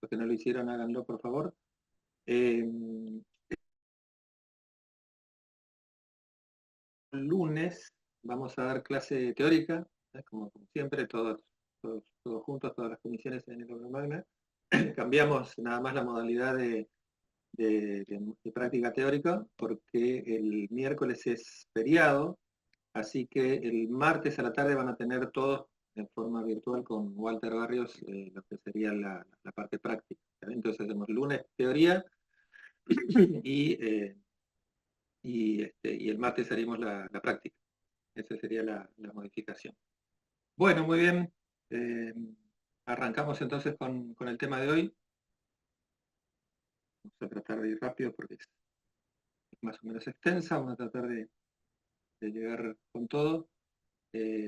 Los que no lo hicieron, háganlo, por favor. Eh, el lunes vamos a dar clase teórica, como siempre, todos juntos, todas las comisiones en el aula magna. Cambiamos nada más la modalidad de práctica teórica porque el miércoles es feriado, así que el martes a la tarde van a tener todos en forma virtual con Walter Barrios lo que sería la parte práctica. Entonces hacemos lunes teoría y, y el martes haremos la práctica. Esa sería la modificación. Bueno, muy bien. Eh, Arrancamos entonces con el tema de hoy. Vamos a tratar de ir rápido porque es más o menos extensa. Vamos a tratar de llegar con todo.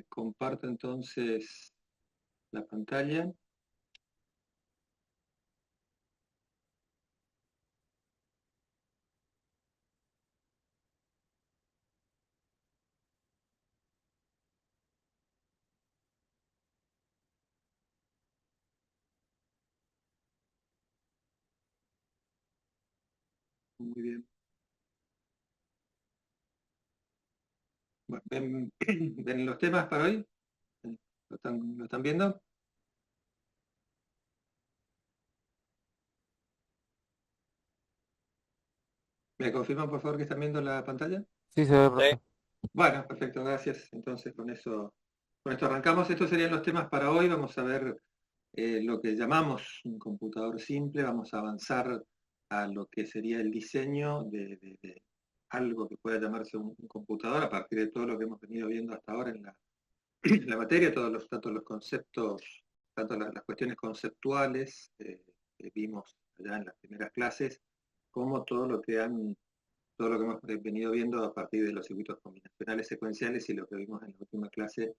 Comparto entonces la pantalla. Muy bien. Bueno, ¿ven los temas para hoy? ¿Lo están viendo? ¿Me confirman, por favor, que están viendo la pantalla? Sí, se ve, profe. Bueno, perfecto, gracias. Entonces, con esto arrancamos. Estos serían los temas para hoy. Vamos a ver lo que llamamos un computador simple. Vamos a avanzar a lo que sería el diseño de algo que pueda llamarse un computador a partir de todo lo que hemos venido viendo hasta ahora en la materia, tanto los conceptos, tanto las cuestiones conceptuales que vimos allá en las primeras clases, como todo lo que hemos venido viendo a partir de los circuitos combinacionales secuenciales y lo que vimos en la última clase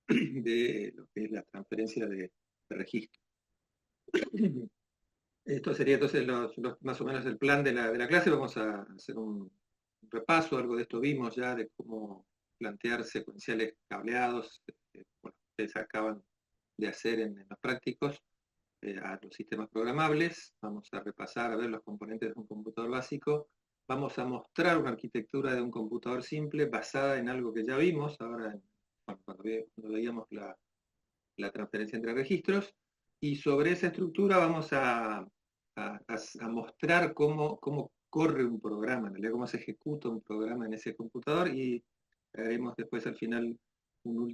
de lo que es la transferencia de registro. Esto sería entonces más o menos el plan de la clase. Vamos a hacer un repaso, algo de esto vimos ya, de cómo plantear secuenciales cableados, bueno, ustedes acaban de hacer en los prácticos, a los sistemas programables. Vamos a repasar, a ver los componentes de un computador básico. Vamos a mostrar una arquitectura de un computador simple basada en algo que ya vimos, ahora cuando veíamos la transferencia entre registros, y sobre esa estructura vamos a mostrar cómo corre un programa, en realidad cómo se ejecuta un programa en ese computador, y haremos después al final una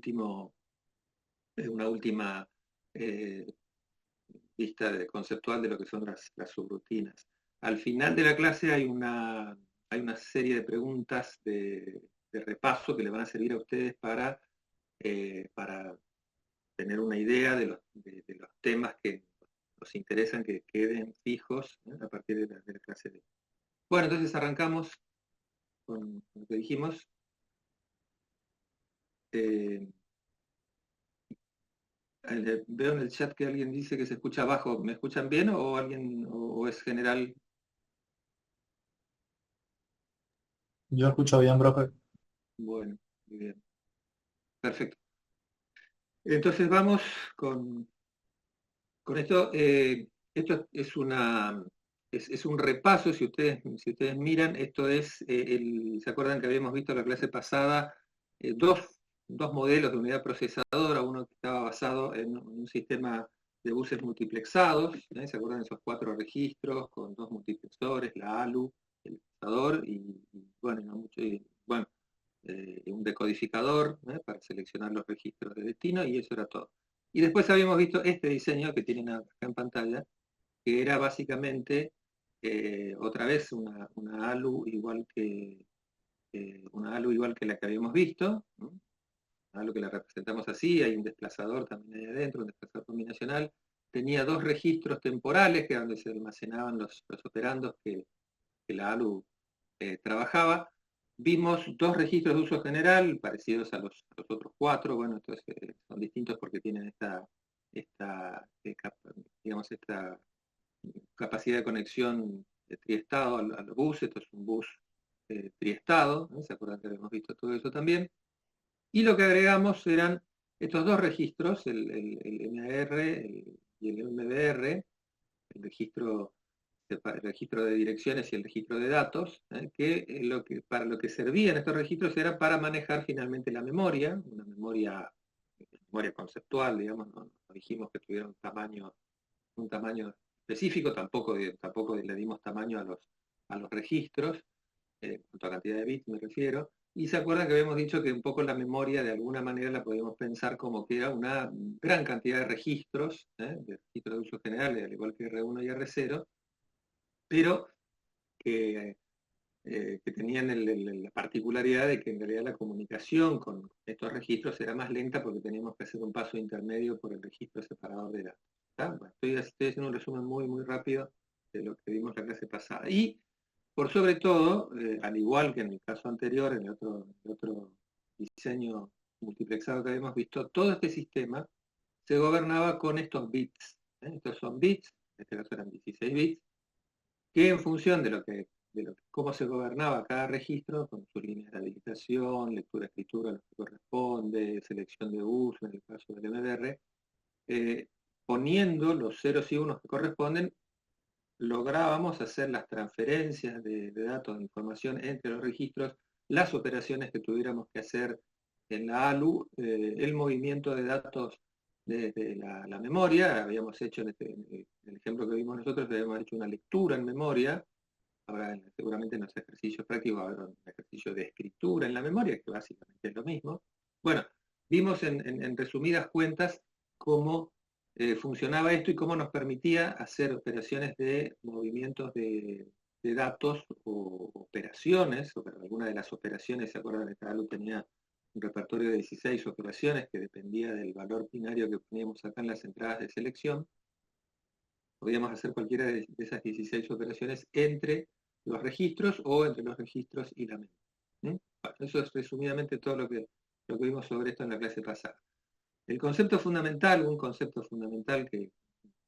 última eh, vista conceptual de lo que son las subrutinas. Al final de la clase hay una serie de preguntas de repaso que le van a servir a ustedes para tener una idea de los temas que nos interesan que queden fijos, ¿eh? A partir de la clase de hoy. Bueno, entonces arrancamos con lo que dijimos. Eh, Veo en el chat que alguien dice que se escucha bajo. ¿Me escuchan bien o es general? Yo escucho bien, profe. Bueno, muy bien. Perfecto. Entonces vamos con esto. Esto es un repaso, si ustedes miran, esto es, ¿se acuerdan que habíamos visto en la clase pasada dos modelos de unidad procesadora? Uno que estaba basado en un sistema de buses multiplexados, ¿eh? ¿Se acuerdan de esos 4 registros con 2 multiplexores, la ALU, el procesador bueno, no mucho, bueno, un decodificador, ¿eh? Para seleccionar los registros de destino, y eso era todo. Y después habíamos visto este diseño que tienen acá en pantalla, que era básicamente otra vez una ALU igual que la que habíamos visto, ¿no? Una ALU que la representamos así, hay un desplazador también ahí adentro, un desplazador combinacional. Tenía 2 registros temporales, que era donde se almacenaban los operandos que la ALU trabajaba. Vimos 2 registros de uso general, parecidos a los otros 4. Bueno, entonces son distintos porque tienen digamos, esta capacidad de conexión de triestado al bus. Esto es un bus triestado, ¿no? ¿Se acuerdan que habíamos visto todo eso también? Y lo que agregamos eran estos 2 registros, el MAR y el MBR, el registro de direcciones y el registro de datos, para lo que servían estos registros era para manejar finalmente la memoria, una memoria conceptual, digamos, no dijimos que tuviera un tamaño específico, tampoco le dimos tamaño a los registros, en cuanto a cantidad de bits me refiero, y se acuerdan que habíamos dicho que un poco la memoria de alguna manera la podíamos pensar como que era una gran cantidad de registros, de registros de uso general, al igual que R1 y R0, pero que, que tenían la particularidad de que en realidad la comunicación con estos registros era más lenta porque teníamos que hacer un paso intermedio por el registro separador de datos. Bueno, estoy haciendo un resumen muy rápido de lo que vimos la clase pasada. Y por sobre todo, al igual que en el caso anterior, en el otro diseño multiplexado que habíamos visto, todo este sistema se gobernaba con estos bits. Estos son bits, en este caso eran 16 bits, que en función cómo se gobernaba cada registro, con sus líneas de habilitación, lectura, escritura, lo que corresponde, selección de uso, en el caso del MDR, poniendo los ceros y unos que corresponden, lográbamos hacer las transferencias de datos, de información entre los registros, las operaciones que tuviéramos que hacer en la ALU, el movimiento de datos desde la memoria. Habíamos hecho, en el ejemplo que vimos nosotros, habíamos hecho una lectura en memoria. Ahora seguramente en los ejercicios prácticos habrá un ejercicio de escritura en la memoria, que básicamente es lo mismo. Bueno, vimos en resumidas cuentas cómo funcionaba esto y cómo nos permitía hacer operaciones de movimientos de datos o operaciones, o alguna de las operaciones, ¿se acuerdan? Que cada uno tenía un repertorio de 16 operaciones que dependía del valor binario que poníamos acá en las entradas de selección. Podíamos hacer cualquiera de esas 16 operaciones entre los registros o entre los registros y la memoria. Bueno, eso es resumidamente todo lo que vimos sobre esto en la clase pasada. El concepto fundamental, un concepto fundamental que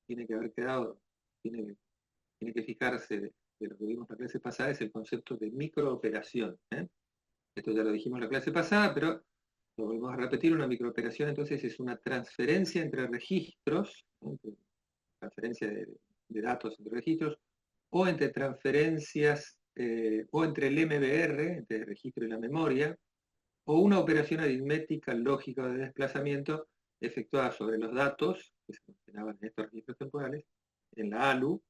tiene que haber quedado, tiene que fijarse de lo que vimos en la clase pasada, es el concepto de microoperación. Esto ya lo dijimos en la clase pasada, pero lo volvemos a repetir. Una microoperación entonces es una transferencia entre registros, transferencia de datos entre registros, o entre transferencias, o entre el MBR, entre el registro y la memoria, o una operación aritmética lógica de desplazamiento efectuada sobre los datos que se almacenaban en estos registros temporales, en la ALU,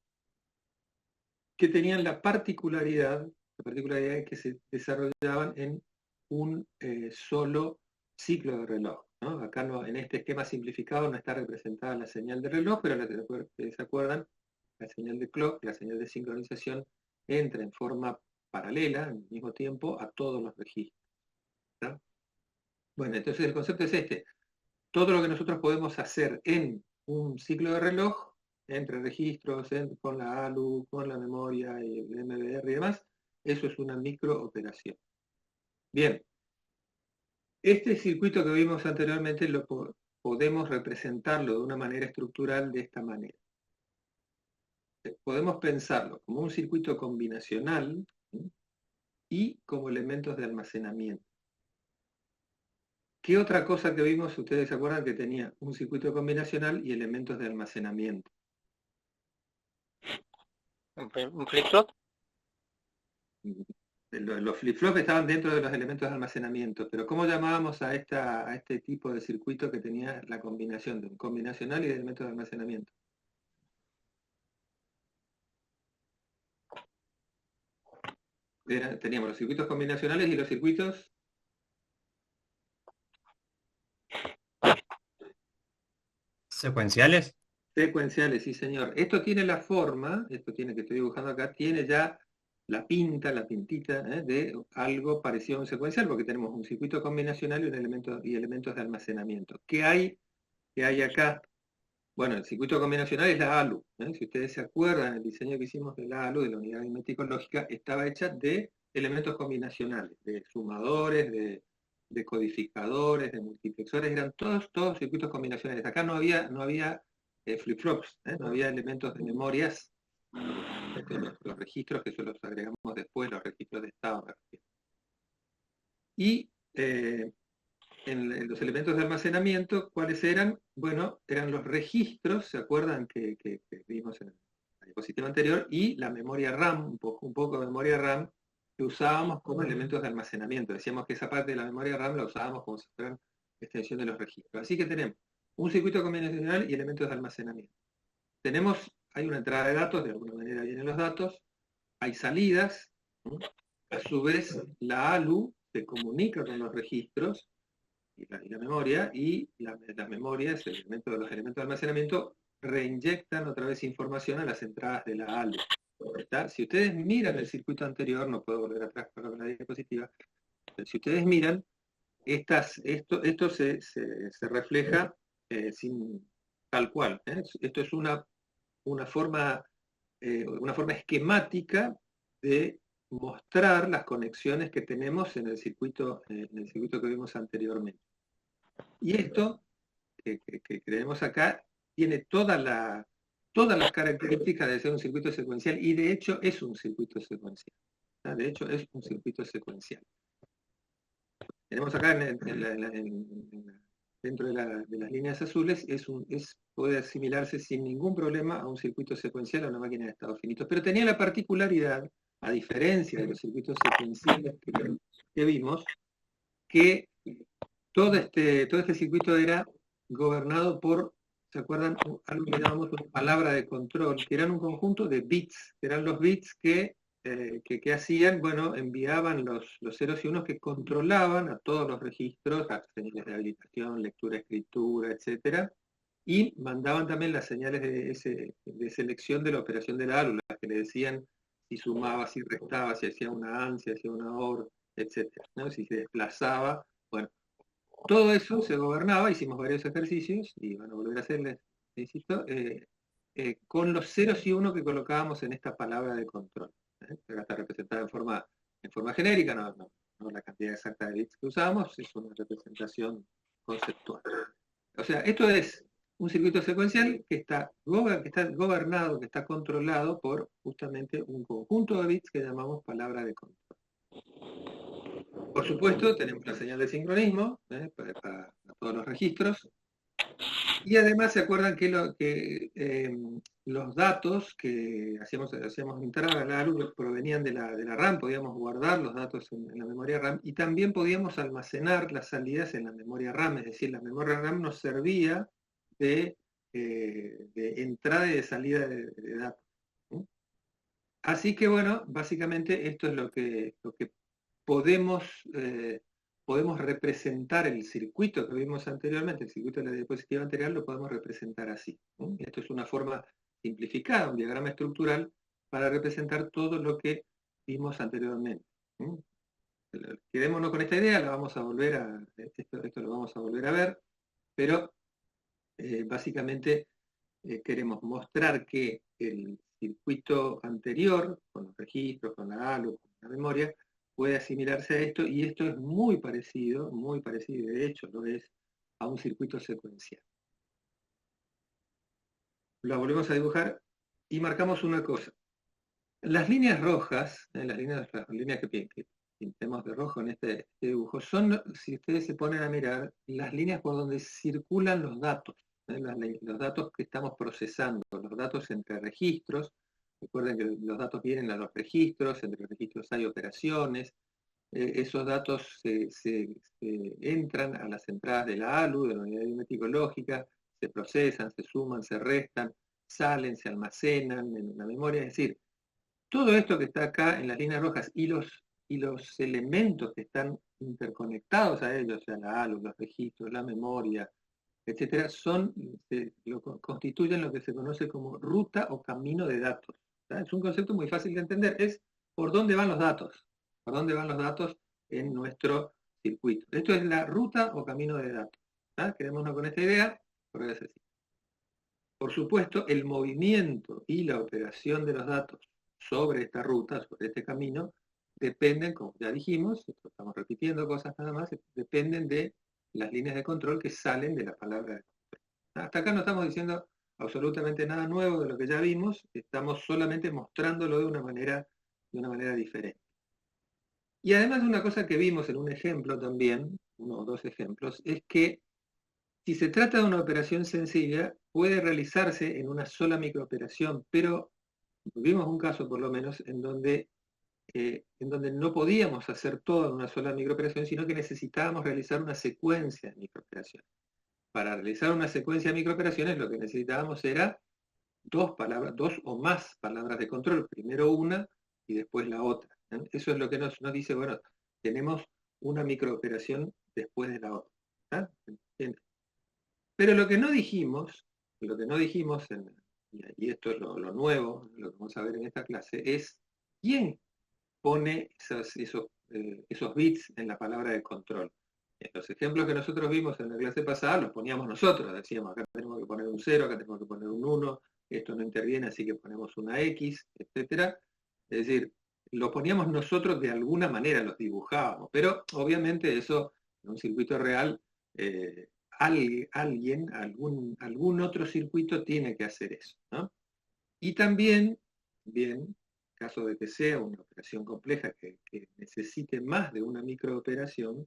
que tenían la particularidad de que se desarrollaban en un solo ciclo de reloj, ¿no? Acá en este esquema simplificado no está representada la señal de reloj, pero ¿se acuerdan? La señal de clock, la señal de sincronización, entra en forma paralela, al mismo tiempo, a todos los registros. ¿Está? Bueno, entonces el concepto es este. Todo lo que nosotros podemos hacer en un ciclo de reloj, entre registros, con la ALU, con la memoria y el MBR y demás, eso es una microoperación. Bien, este circuito que vimos anteriormente podemos representarlo de una manera estructural de esta manera. Podemos pensarlo como un circuito combinacional, ¿sí? Y como elementos de almacenamiento. ¿Qué otra cosa que vimos, ustedes se acuerdan que tenía un circuito combinacional y elementos de almacenamiento? ¿Un flip-flop? Los flip-flops estaban dentro de los elementos de almacenamiento, pero ¿cómo llamábamos a este tipo de circuito que tenía la combinación de un combinacional y de elementos de almacenamiento? Teníamos los circuitos combinacionales y los circuitos ¿Secuenciales? secuenciales, sí señor. Esto tiene la forma, que estoy dibujando acá, tiene ya la pintita, de algo parecido a un secuencial, porque tenemos un circuito combinacional y elementos de almacenamiento. ¿Qué hay acá? Bueno, el circuito combinacional es la ALU. Si ustedes se acuerdan, el diseño que hicimos de la ALU, de la unidad aritmético lógica, estaba hecha de elementos combinacionales, de sumadores, de codificadores, de multiplexores, eran todos circuitos combinacionales. Acá no había flip-flops, no había elementos de memorias, los registros, que eso los agregamos después, los registros de estado. Y en los elementos de almacenamiento, ¿cuáles eran? Bueno, eran los registros, ¿se acuerdan que vimos diapositiva anterior, y la memoria RAM, un poco de memoria RAM, que usábamos como elementos de almacenamiento. Decíamos que esa parte de la memoria RAM la usábamos como si fueran extensión de los registros. Así que tenemos un circuito combinacional y elementos de almacenamiento. Hay una entrada de datos, de alguna manera vienen los datos, hay salidas, ¿no? A su vez la ALU se comunica con los registros y la memoria, y las memorias, los elementos de almacenamiento, reinyectan otra vez información a las entradas de la ALU. ¿Está? Si ustedes miran el circuito anterior, no puedo volver atrás para la diapositiva, pero si ustedes miran, esto se refleja tal cual. Esto es una forma esquemática de mostrar las conexiones que tenemos en el circuito que vimos anteriormente. Y esto que tenemos acá tiene todas las características de ser un circuito secuencial, y de hecho es un circuito secuencial. De hecho es un circuito secuencial. Tenemos acá dentro de las líneas azules, puede asimilarse sin ningún problema a un circuito secuencial, a una máquina de estados finitos, pero tenía la particularidad, a diferencia de los circuitos secuenciales que vimos, que todo este circuito era gobernado por, ¿se acuerdan? Algo que llamamos una palabra de control, que eran un conjunto de bits, que eran los bits que hacían, bueno, enviaban los ceros y unos que controlaban a todos los registros, a señales de habilitación, lectura, escritura, etcétera, y mandaban también las señales de selección de la operación de la ALU, las que le decían si sumaba, si restaba, si hacía una AND, si hacía una OR, etcétera, ¿no? Si se desplazaba, bueno, todo eso se gobernaba. Hicimos varios ejercicios, y van a volver a hacerles, insisto, con los ceros y unos que colocábamos en esta palabra de control. Acá está representada en forma genérica, no la cantidad exacta de bits que usamos, es una representación conceptual. O sea, esto es un circuito secuencial que está gobernado, que está controlado por justamente un conjunto de bits que llamamos palabra de control. Por supuesto, tenemos la señal de sincronismo para todos los registros. Y además se acuerdan que los datos que hacíamos entrar a la ALU provenían de la RAM, podíamos guardar los datos en la memoria RAM, y también podíamos almacenar las salidas en la memoria RAM, es decir, la memoria RAM nos servía de entrada y de salida de datos. Así que bueno, básicamente esto es lo que podemos representar el circuito que vimos anteriormente, el circuito de la diapositiva anterior, lo podemos representar así. Esto es una forma simplificada, un diagrama estructural, para representar todo lo que vimos anteriormente. Quedémonos con esta idea, esto lo vamos a volver a ver, pero básicamente queremos mostrar que el circuito anterior, con los registros, con la ALU, con la memoria, puede asimilarse a esto, y esto es muy parecido, de hecho lo es, a un circuito secuencial. Lo volvemos a dibujar y marcamos una cosa. Las líneas rojas, las líneas que pintemos de rojo en este dibujo, son, si ustedes se ponen a mirar, las líneas por donde circulan los datos, los datos que estamos procesando, los datos entre registros. Recuerden que los datos vienen a los registros, entre los registros hay operaciones, esos datos se entran a las entradas de la ALU, de la unidad aritmético lógica, se procesan, se suman, se restan, salen, se almacenan en la memoria. Es decir, todo esto que está acá en las líneas rojas y los elementos que están interconectados a ellos, o sea, la ALU, los registros, la memoria, etcétera, constituyen lo que se conoce como ruta o camino de datos. Es un concepto muy fácil de entender, es por dónde van los datos, en nuestro circuito. Esto es la ruta o camino de datos. Quedémonos con esta idea, porque es así. Por supuesto, el movimiento y la operación de los datos sobre esta ruta, sobre este camino, dependen, como ya dijimos, estamos repitiendo cosas nada más, dependen de las líneas de control que salen de la palabra de control. Hasta acá no estamos diciendo absolutamente nada nuevo de lo que ya vimos, estamos solamente mostrándolo de una manera diferente. Y además una cosa que vimos en un ejemplo también, uno o dos ejemplos, es que si se trata de una operación sencilla, puede realizarse en una sola microoperación, pero Tuvimos un caso por lo menos en donde no podíamos hacer todo en una sola microoperación, sino que necesitábamos realizar una secuencia de microoperaciones. Para realizar una secuencia de microoperaciones lo que necesitábamos era dos o más palabras de control, primero una y después la otra. Eso es lo que nos dice, bueno, tenemos una microoperación después de la otra. Bien. Pero lo que no dijimos, y esto es lo nuevo, lo que vamos a ver en esta clase, es quién pone esos bits en la palabra de control. En los ejemplos que nosotros vimos en la clase pasada los poníamos nosotros, decíamos acá tenemos que poner un 0, acá tenemos que poner un 1, esto no interviene, así que ponemos una X, etc. Es decir, lo poníamos nosotros de alguna manera, los dibujábamos, pero obviamente eso en un circuito real, algún otro circuito tiene que hacer eso, ¿no? Y también, bien, en caso de que sea una operación compleja que necesite más de una microoperación,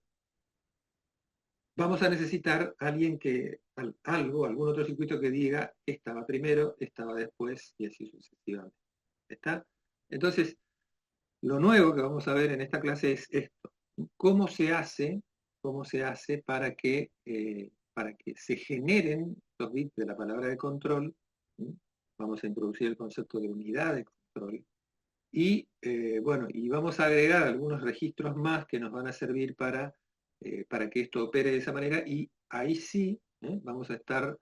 vamos a necesitar algún otro circuito que diga estaba primero, estaba después y así sucesivamente. ¿Está? Entonces, lo nuevo que vamos a ver en esta clase es esto. ¿Cómo se hace para que se generen los bits de la palabra de control? Vamos a introducir el concepto de unidad de control. Y bueno, y vamos a agregar algunos registros más que nos van a servir para que esto opere de esa manera, y ahí sí vamos a estar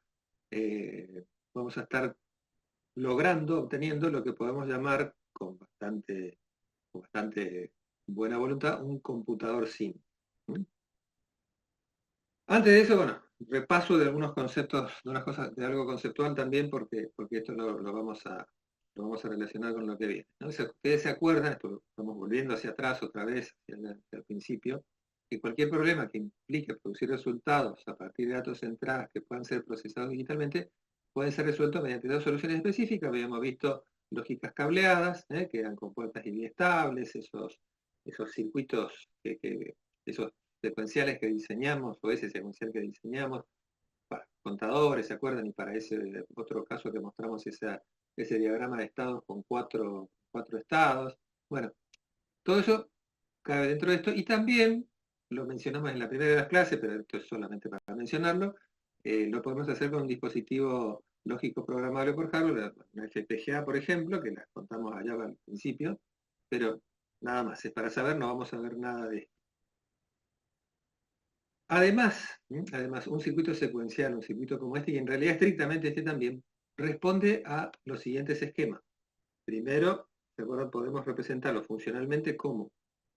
obteniendo lo que podemos llamar con bastante buena voluntad un computador SIM. Antes de eso, bueno, repaso de algunos conceptos, de unas cosas, de algo conceptual también, porque esto lo vamos a relacionar con lo que viene, ¿no? Ustedes se acuerdan, estamos volviendo hacia atrás otra vez, hacia el principio, que cualquier problema que implique producir resultados a partir de datos entradas que puedan ser procesados digitalmente, puede ser resuelto mediante dos soluciones específicas. Habíamos visto lógicas cableadas, que eran con puertas y biestables, esos circuitos, esos secuenciales que diseñamos, o ese secuencial que diseñamos, para contadores, ¿se acuerdan? Y para ese otro caso que mostramos ese diagrama de estados con cuatro estados. Bueno, todo eso cabe dentro de esto, y también, lo mencionamos en la primera de las clases, pero esto es solamente para mencionarlo, lo podemos hacer con un dispositivo lógico programable por hardware, una FPGA, por ejemplo, que las contamos allá al principio, pero nada más, es para saber, no vamos a ver nada de esto. Además, un circuito secuencial, un circuito como este, y en realidad estrictamente este también, responde a los siguientes esquemas. Primero, ¿se acuerdan? Podemos representarlo funcionalmente como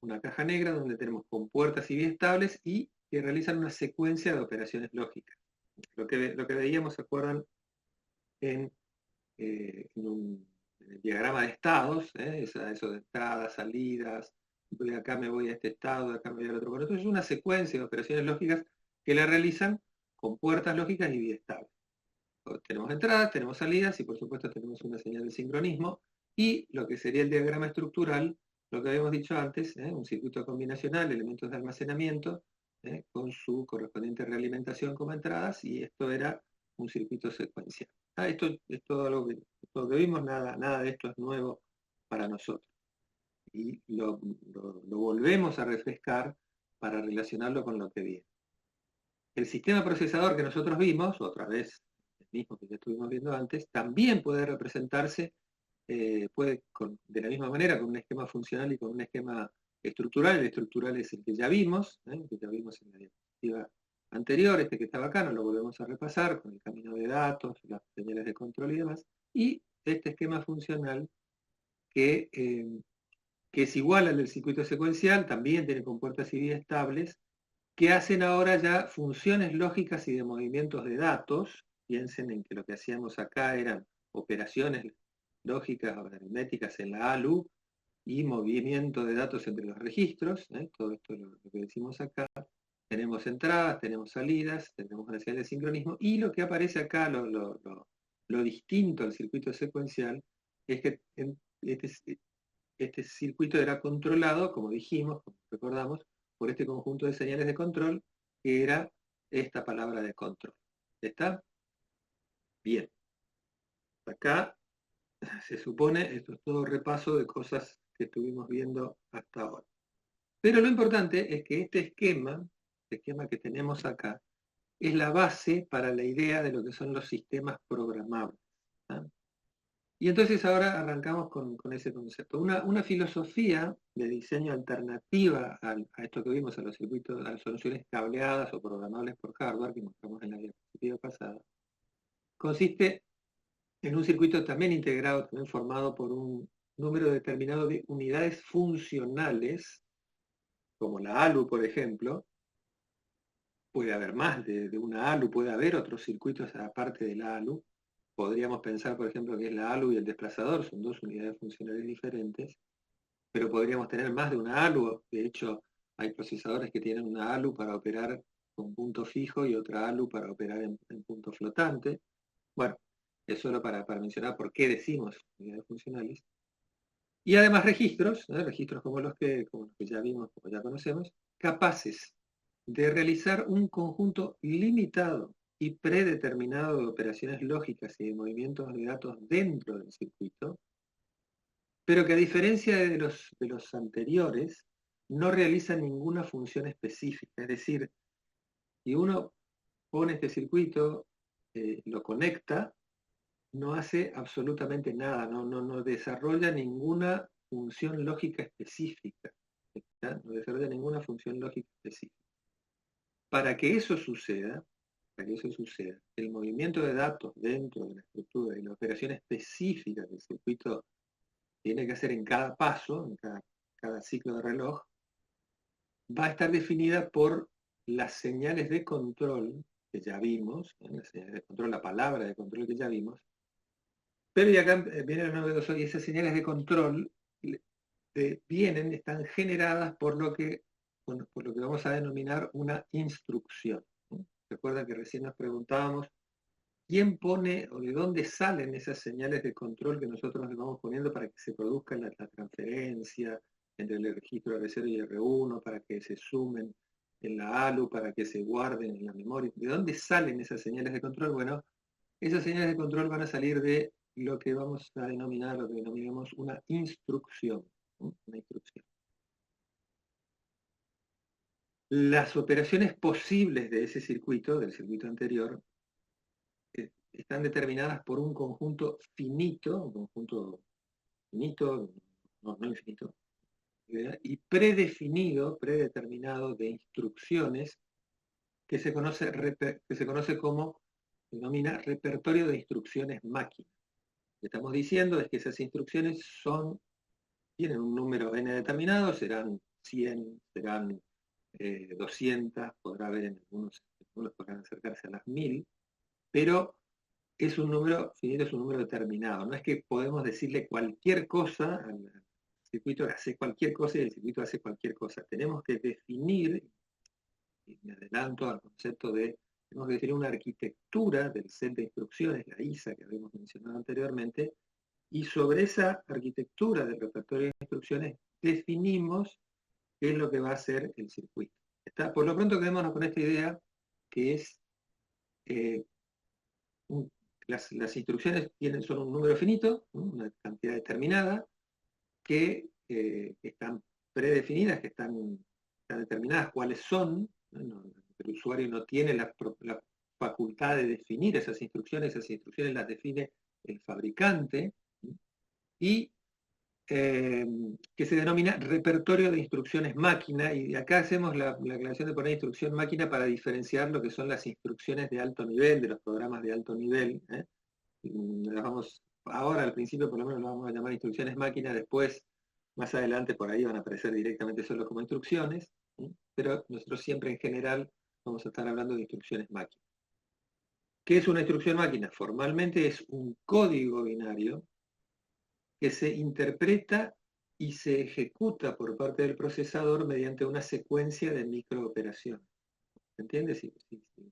una caja negra donde tenemos compuertas y biestables y que realizan una secuencia de operaciones lógicas. Lo que veíamos, ¿se acuerdan? En el diagrama de estados, eso de entradas, salidas, de acá me voy a este estado, de acá me voy al otro. Bueno, entonces es una secuencia de operaciones lógicas que la realizan con puertas lógicas y biestables. Tenemos entradas, tenemos salidas y por supuesto tenemos una señal de sincronismo, y lo que sería el diagrama estructural, lo que habíamos dicho antes, un circuito combinacional, elementos de almacenamiento, con su correspondiente realimentación como entradas, y esto era un circuito secuencial. Esto es todo lo que vimos, nada de esto es nuevo para nosotros. Y lo volvemos a refrescar para relacionarlo con lo que viene. El sistema procesador que nosotros vimos, otra vez el mismo que ya estuvimos viendo antes, también puede representarse de la misma manera con un esquema funcional y con un esquema estructural. El estructural es el que ya vimos, que ya vimos en la diapositiva anterior, este que estaba acá, no lo volvemos a repasar, con el camino de datos, las señales de control y demás, y este esquema funcional que es igual al del circuito secuencial, también tiene compuertas y biestables, que hacen ahora ya funciones lógicas y de movimientos de datos. Piensen en que lo que hacíamos acá eran operaciones lógicas o aritméticas en la ALU y movimiento de datos entre los registros, todo esto es lo que decimos acá. Tenemos entradas, tenemos salidas, tenemos una señal de sincronismo, y lo que aparece acá, lo distinto al circuito secuencial, es que este circuito era controlado, como dijimos, como recordamos, por este conjunto de señales de control, que era esta palabra de control. ¿Está? Bien. Acá se supone, esto es todo repaso de cosas que estuvimos viendo hasta ahora. Pero lo importante es que este esquema que tenemos acá, es la base para la idea de lo que son los sistemas programables. ¿Ah? Y entonces ahora arrancamos con ese concepto. Una filosofía de diseño alternativa a esto que vimos, a los circuitos, a las soluciones cableadas o programables por hardware, que mostramos en la diapositiva pasada, consiste en un circuito también integrado, también formado por un número determinado de unidades funcionales, como la ALU, por ejemplo. Puede haber más de una ALU, puede haber otros circuitos aparte de la ALU. Podríamos pensar, por ejemplo, que es la ALU y el desplazador, son dos unidades funcionales diferentes, pero podríamos tener más de una ALU. De hecho, hay procesadores que tienen una ALU para operar con punto fijo y otra ALU para operar en punto flotante. Bueno, es solo para mencionar por qué decimos unidades funcionales. Y además registros, registros como los que ya vimos, como ya conocemos, capaces de realizar un conjunto limitado y predeterminado de operaciones lógicas y de movimientos de datos dentro del circuito, pero que a diferencia de los anteriores, no realizan ninguna función específica. Es decir, si uno pone este circuito, lo conecta, no hace absolutamente nada, no desarrolla ninguna función lógica específica. ¿Está? No desarrolla ninguna función lógica específica. Para que eso suceda, el movimiento de datos dentro de la estructura y la operación específica que el circuito tiene que hacer en cada paso, en cada ciclo de reloj, va a estar definida por las señales de control que ya vimos, las señales de control, la palabra de control que ya vimos. Pero y acá viene lo novedoso, y esas señales de control están generadas por lo que vamos a denominar una instrucción. ¿No? Recuerda que recién nos preguntábamos quién pone o de dónde salen esas señales de control que nosotros le vamos poniendo para que se produzca la transferencia entre el registro R0 y R1, para que se sumen en la ALU, para que se guarden en la memoria. ¿De dónde salen esas señales de control? Bueno, esas señales de control van a salir de lo que vamos a denominar, lo que denominamos una instrucción. Una instrucción. Las operaciones posibles de ese circuito, del circuito anterior, están determinadas por un conjunto finito, no infinito, y predeterminado de instrucciones que se conoce como, se denomina repertorio de instrucciones máquina. Lo que estamos diciendo es que esas instrucciones tienen un número n determinado, serán 100, serán 200, podrá haber en algunos podrán acercarse a las 1000, pero es un número finito, es un número determinado. No es que podemos decirle cualquier cosa al circuito, hace cualquier cosa y el circuito hace cualquier cosa. Tenemos que definir, y me adelanto al concepto tenemos que definir una arquitectura del set de instrucciones, la ISA que habíamos mencionado anteriormente, y sobre esa arquitectura del repertorio de instrucciones definimos qué es lo que va a hacer el circuito. Por lo pronto quedémonos con esta idea que es las instrucciones son un número finito, una cantidad determinada, que están predefinidas, que están determinadas cuáles son. El usuario no tiene la facultad de definir esas instrucciones las define el fabricante, y que se denomina repertorio de instrucciones máquina, y acá hacemos la aclaración de poner instrucción máquina para diferenciar lo que son las instrucciones de alto nivel, de los programas de alto nivel. Ahora al principio por lo menos lo vamos a llamar instrucciones máquina, después, más adelante por ahí van a aparecer directamente solo como instrucciones, pero nosotros siempre en general vamos a estar hablando de instrucciones máquina. ¿Qué es una instrucción máquina? Formalmente es un código binario que se interpreta y se ejecuta por parte del procesador mediante una secuencia de microoperaciones. ¿Se entiende? Si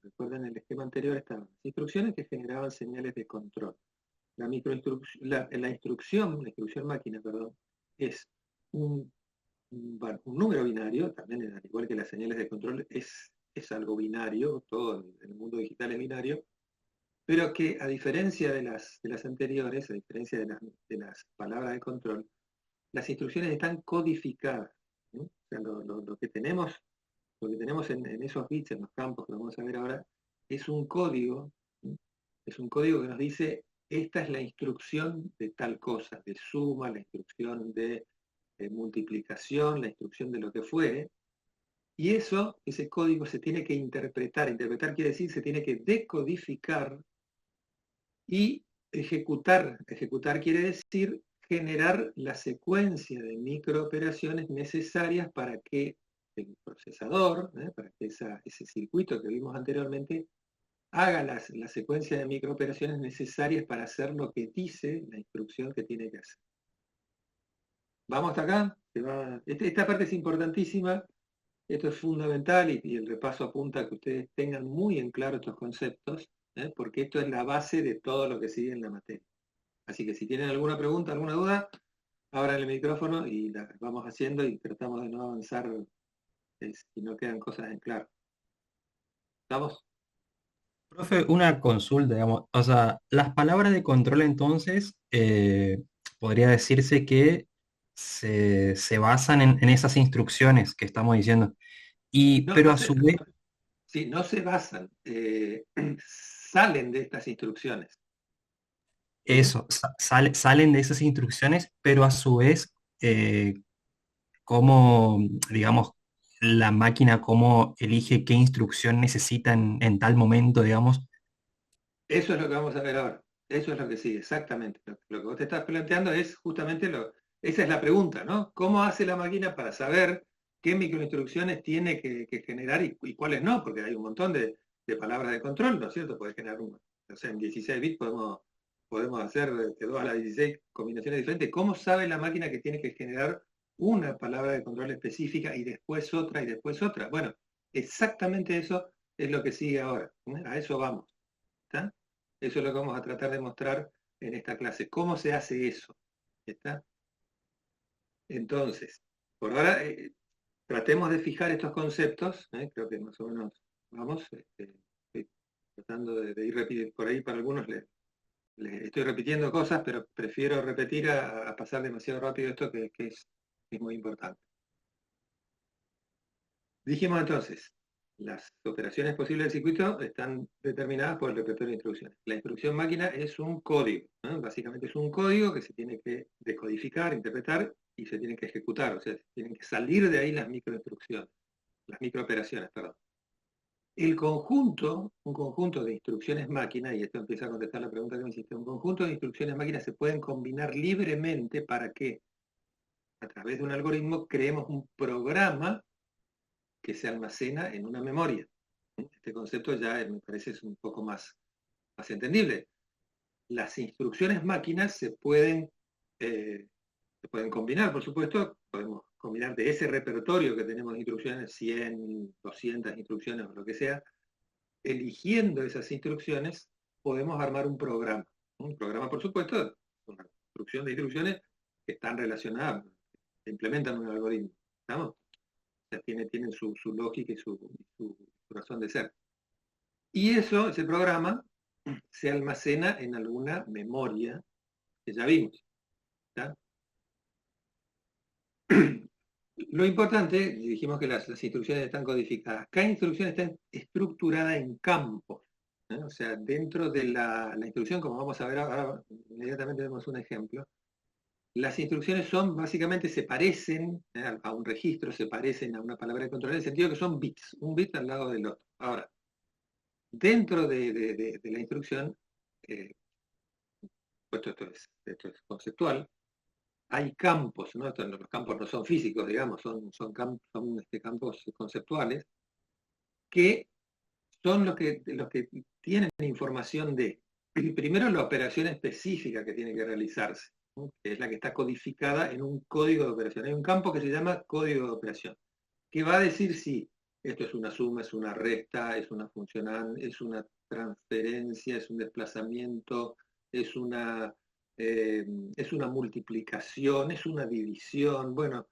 recuerdan el esquema anterior, estaban las instrucciones que generaban señales de control. La instrucción máquina, es un número binario, también al igual que las señales de control, es algo binario, todo en el mundo digital es binario, pero que a diferencia de las anteriores, a diferencia de las palabras de control, las instrucciones están codificadas, ¿no? O sea, lo que tenemos en esos bits, en los campos que vamos a ver ahora, es un código, ¿no? Es un código que nos dice, esta es la instrucción de tal cosa, de suma, la instrucción de multiplicación, la instrucción de lo que fuere, y ese código se tiene que interpretar. Interpretar quiere decir, se tiene que decodificar y ejecutar. Ejecutar quiere decir generar la secuencia de microoperaciones necesarias para que el procesador, para que ese circuito que vimos anteriormente, haga la secuencia de microoperaciones necesarias para hacer lo que dice la instrucción que tiene que hacer. ¿Vamos hasta acá? Esta parte es importantísima, esto es fundamental y el repaso apunta a que ustedes tengan muy en claro estos conceptos, porque esto es la base de todo lo que sigue en la materia. Así que si tienen alguna pregunta, alguna duda, abran el micrófono y la vamos haciendo y tratamos de no avanzar si no quedan cosas en claro. ¿Estamos? Profe, una consulta, digamos, o sea, las palabras de control entonces podría decirse que se basan en esas instrucciones que estamos diciendo. No, Pero a su vez, sí, no se basan, salen de estas instrucciones. ¿Sí? eso, salen de esas instrucciones, pero a su vez, cómo, digamos, la máquina, cómo elige qué instrucción necesita en tal momento, digamos. Eso es lo que vamos a ver ahora. Eso es lo que sigue, exactamente. Lo que vos te estás planteando es justamente esa es la pregunta, ¿no? ¿Cómo hace la máquina para saber qué microinstrucciones tiene que generar y cuáles no? Porque hay un montón de palabras de control, ¿no es cierto? Podés generar o sea, en 16 bits podemos hacer de 2 a la 16 combinaciones diferentes. ¿Cómo sabe la máquina que tiene que generar una palabra de control específica y después otra y después otra? Bueno, exactamente eso es lo que sigue ahora. A eso vamos. ¿Está? Eso es lo que vamos a tratar de mostrar en esta clase. ¿Cómo se hace eso? ¿Está? Entonces, por ahora, tratemos de fijar estos conceptos. Creo que más o menos vamos. Estoy tratando de ir repitiendo. Por ahí para algunos les estoy repitiendo cosas, pero prefiero repetir a pasar demasiado rápido esto que es muy importante. Dijimos entonces, las operaciones posibles del circuito están determinadas por el repertorio de instrucciones. La instrucción máquina es un código, ¿no? Básicamente es un código que se tiene que decodificar, interpretar y se tiene que ejecutar, o sea, tienen que salir de ahí las microinstrucciones, las microoperaciones, perdón. Un conjunto de instrucciones máquina, y esto empieza a contestar la pregunta que me hiciste, un conjunto de instrucciones máquina se pueden combinar libremente para que, a través de un algoritmo, creemos un programa que se almacena en una memoria. Este concepto ya me parece es un poco más entendible. Las instrucciones máquinas se pueden combinar, por supuesto, podemos combinar de ese repertorio que tenemos de instrucciones, 100, 200 instrucciones o lo que sea, eligiendo esas instrucciones podemos armar un programa. Un programa, por supuesto, una instrucción de instrucciones que están relacionadas, que implementan un algoritmo. ¿Estamos? O sea, tienen su lógica y su razón de ser. Y ese programa, se almacena en alguna memoria que ya vimos. ¿Está? Lo importante, dijimos que las instrucciones están codificadas. Cada instrucción está estructurada en campos. O sea, dentro de la instrucción, como vamos a ver ahora, inmediatamente vemos un ejemplo, las instrucciones básicamente se parecen a un registro, se parecen a una palabra de control, en el sentido que son bits, un bit al lado del otro. Ahora, dentro de la instrucción, puesto esto es conceptual, hay campos, ¿no? Los campos no son físicos, digamos, son campos conceptuales, que son los que tienen información de, primero, la operación específica que tiene que realizarse, ¿no? Que es la que está codificada en un código de operación. Hay un campo que se llama código de operación, que va a decir si esto es una suma, es una resta, es una funcional, es una transferencia, es un desplazamiento, es una multiplicación, es una división, bueno,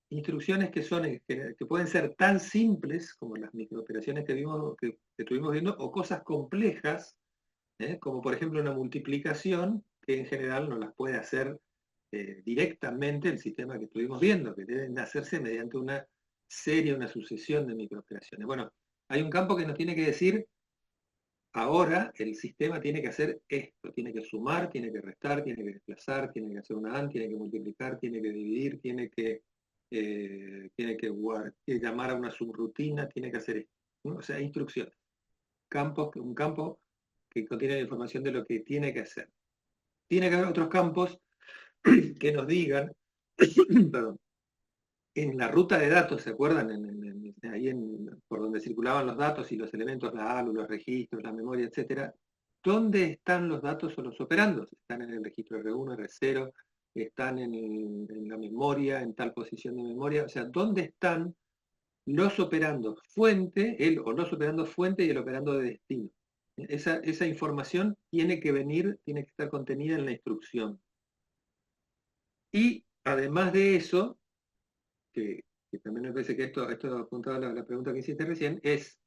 instrucciones que pueden ser tan simples como las microoperaciones que estuvimos viendo, o cosas complejas como por ejemplo una multiplicación que en general no las puede hacer directamente el sistema que estuvimos viendo, que deben hacerse mediante una serie, una sucesión de microoperaciones. Bueno, hay un campo que nos tiene que decir, ahora el sistema tiene que hacer esto, tiene que sumar, tiene que restar, tiene que desplazar, tiene que hacer una AND, tiene que multiplicar, tiene que dividir, que llamar a una subrutina, tiene que hacer esto, ¿no? O sea, instrucciones. Un campo que contiene la información de lo que tiene que hacer. Tiene que haber otros campos que nos digan, perdón, en la ruta de datos, ¿se acuerdan? Por donde circulaban los datos y los elementos, la ALU, los registros, la memoria, etcétera, ¿dónde están los datos o los operandos? ¿Están en el registro R1, R0? ¿Están en la memoria, en tal posición de memoria? O sea, ¿dónde están los operandos fuente, los operandos fuente y el operando de destino? Esa información tiene que estar contenida en la instrucción. Y además de eso, que también me parece que esto apuntaba a la pregunta que hiciste recién, es,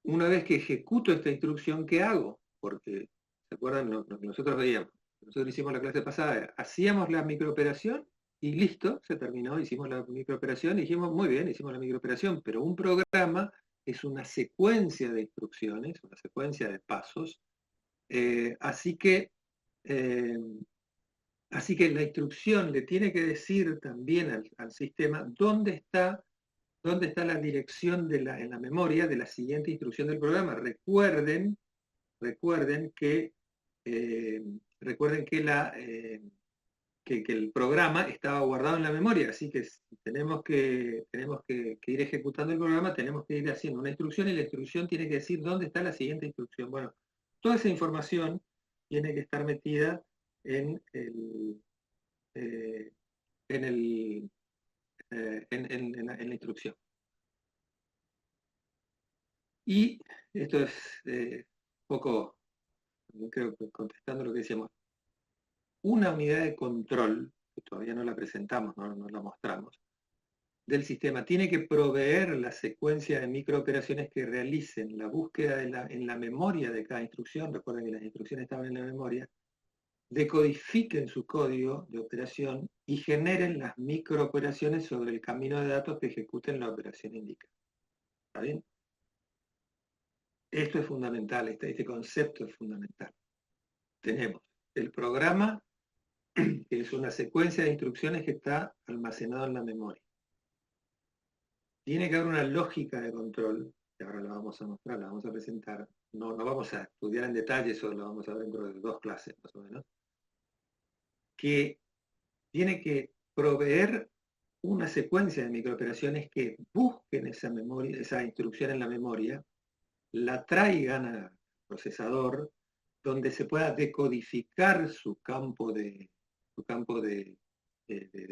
una vez que ejecuto esta instrucción, ¿qué hago? Porque, ¿se acuerdan lo que nosotros veíamos? Nosotros hicimos la clase pasada, hacíamos la microoperación y listo, se terminó, hicimos la microoperación y dijimos, muy bien, hicimos la microoperación, pero un programa es una secuencia de instrucciones, una secuencia de pasos, así que la instrucción le tiene que decir también al sistema dónde está la dirección en la memoria de la siguiente instrucción del programa. Recuerden que, eh, recuerden que el programa estaba guardado en la memoria, así que si tenemos que ir ejecutando el programa, tenemos que ir haciendo una instrucción y la instrucción tiene que decir dónde está la siguiente instrucción. Bueno, toda esa información tiene que estar metida en eh, en la instrucción. Y esto es poco, creo que contestando lo que decíamos, una unidad de control, que todavía no la presentamos, no la mostramos, del sistema, tiene que proveer la secuencia de microoperaciones que realicen la búsqueda en la memoria de cada instrucción. Recuerden que las instrucciones estaban en la memoria, decodifiquen su código de operación y generen las microoperaciones sobre el camino de datos que ejecuten la operación indicada. ¿Está bien? Esto es fundamental, este concepto es fundamental. Tenemos el programa, que es una secuencia de instrucciones que está almacenado en la memoria. Tiene que haber una lógica de control, que ahora la vamos a mostrar, la vamos a presentar. No vamos a estudiar en detalle, eso lo vamos a ver dentro de 2 clases más o menos, que tiene que proveer una secuencia de microoperaciones que busquen esa memoria, esa instrucción en la memoria, la traigan al procesador, donde se pueda decodificar su campo de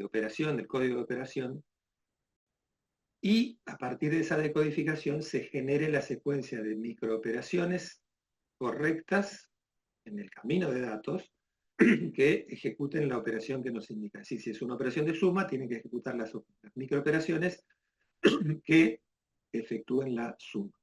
operación, del código de operación, y a partir de esa decodificación se genere la secuencia de microoperaciones correctas en el camino de datos que ejecuten la operación que nos indica. Si es una operación de suma, tienen que ejecutar las microoperaciones que efectúen la suma.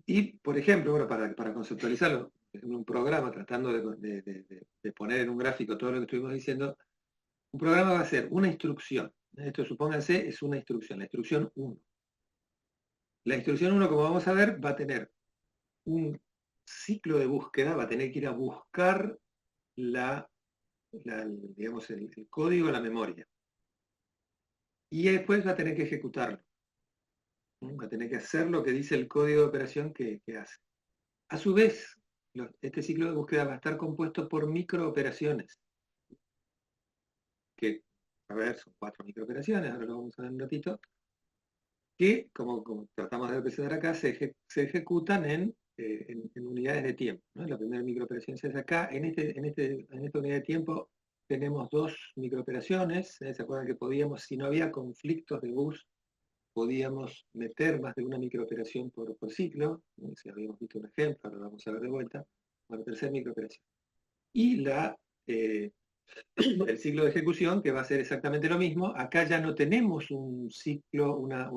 Y, por ejemplo, bueno, para conceptualizarlo, en un programa, tratando de poner en un gráfico todo lo que estuvimos diciendo, un programa va a ser una instrucción. Esto, supónganse, es una instrucción, la instrucción 1. La instrucción 1, como vamos a ver, va a tener un ciclo de búsqueda, va a tener que ir a buscar digamos, el código en la memoria. Y después va a tener que ejecutarlo. Va a tener que hacer lo que dice el código de operación que hace. A su vez, este ciclo de búsqueda va a estar compuesto por microoperaciones, que, a ver, son 4 microoperaciones, ahora lo vamos a ver un ratito, que, como tratamos de presentar acá, se ejecutan en unidades de tiempo, ¿no? La primera microoperación se hace acá. En esta unidad de tiempo tenemos 2 microoperaciones. ¿Se acuerdan que si no había conflictos de bus, podíamos meter más de una microoperación por ciclo? Si habíamos visto un ejemplo, ahora lo vamos a ver de vuelta. Bueno, tercera microoperación. Y el ciclo de ejecución, que va a ser exactamente lo mismo. Acá ya no tenemos un ciclo, una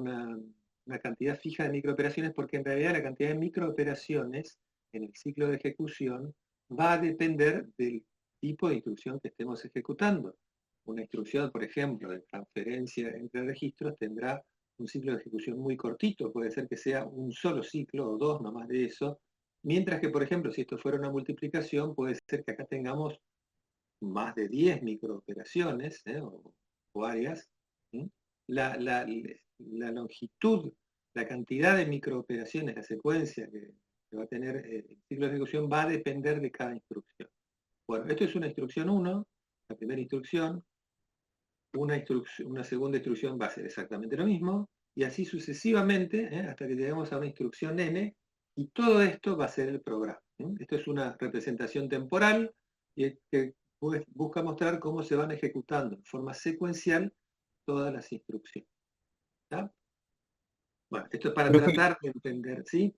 una cantidad fija de microoperaciones, porque en realidad la cantidad de microoperaciones en el ciclo de ejecución va a depender del tipo de instrucción que estemos ejecutando. Una instrucción, por ejemplo, de transferencia entre registros tendrá un ciclo de ejecución muy cortito, puede ser que sea un solo ciclo o dos, no más de eso, mientras que, por ejemplo, si esto fuera una multiplicación, puede ser que acá tengamos más de 10 microoperaciones, o varias. ¿Sí? La longitud, la cantidad de microoperaciones, la secuencia que va a tener el ciclo de ejecución va a depender de cada instrucción. Bueno, esto es una instrucción 1, la primera instrucción, una segunda instrucción va a ser exactamente lo mismo, y así sucesivamente, hasta que lleguemos a una instrucción n, y todo esto va a ser el programa. Esto es una representación temporal que busca mostrar cómo se van ejecutando en forma secuencial todas las instrucciones. ¿Está? Bueno, esto es para Profe, tratar de entender, ¿sí?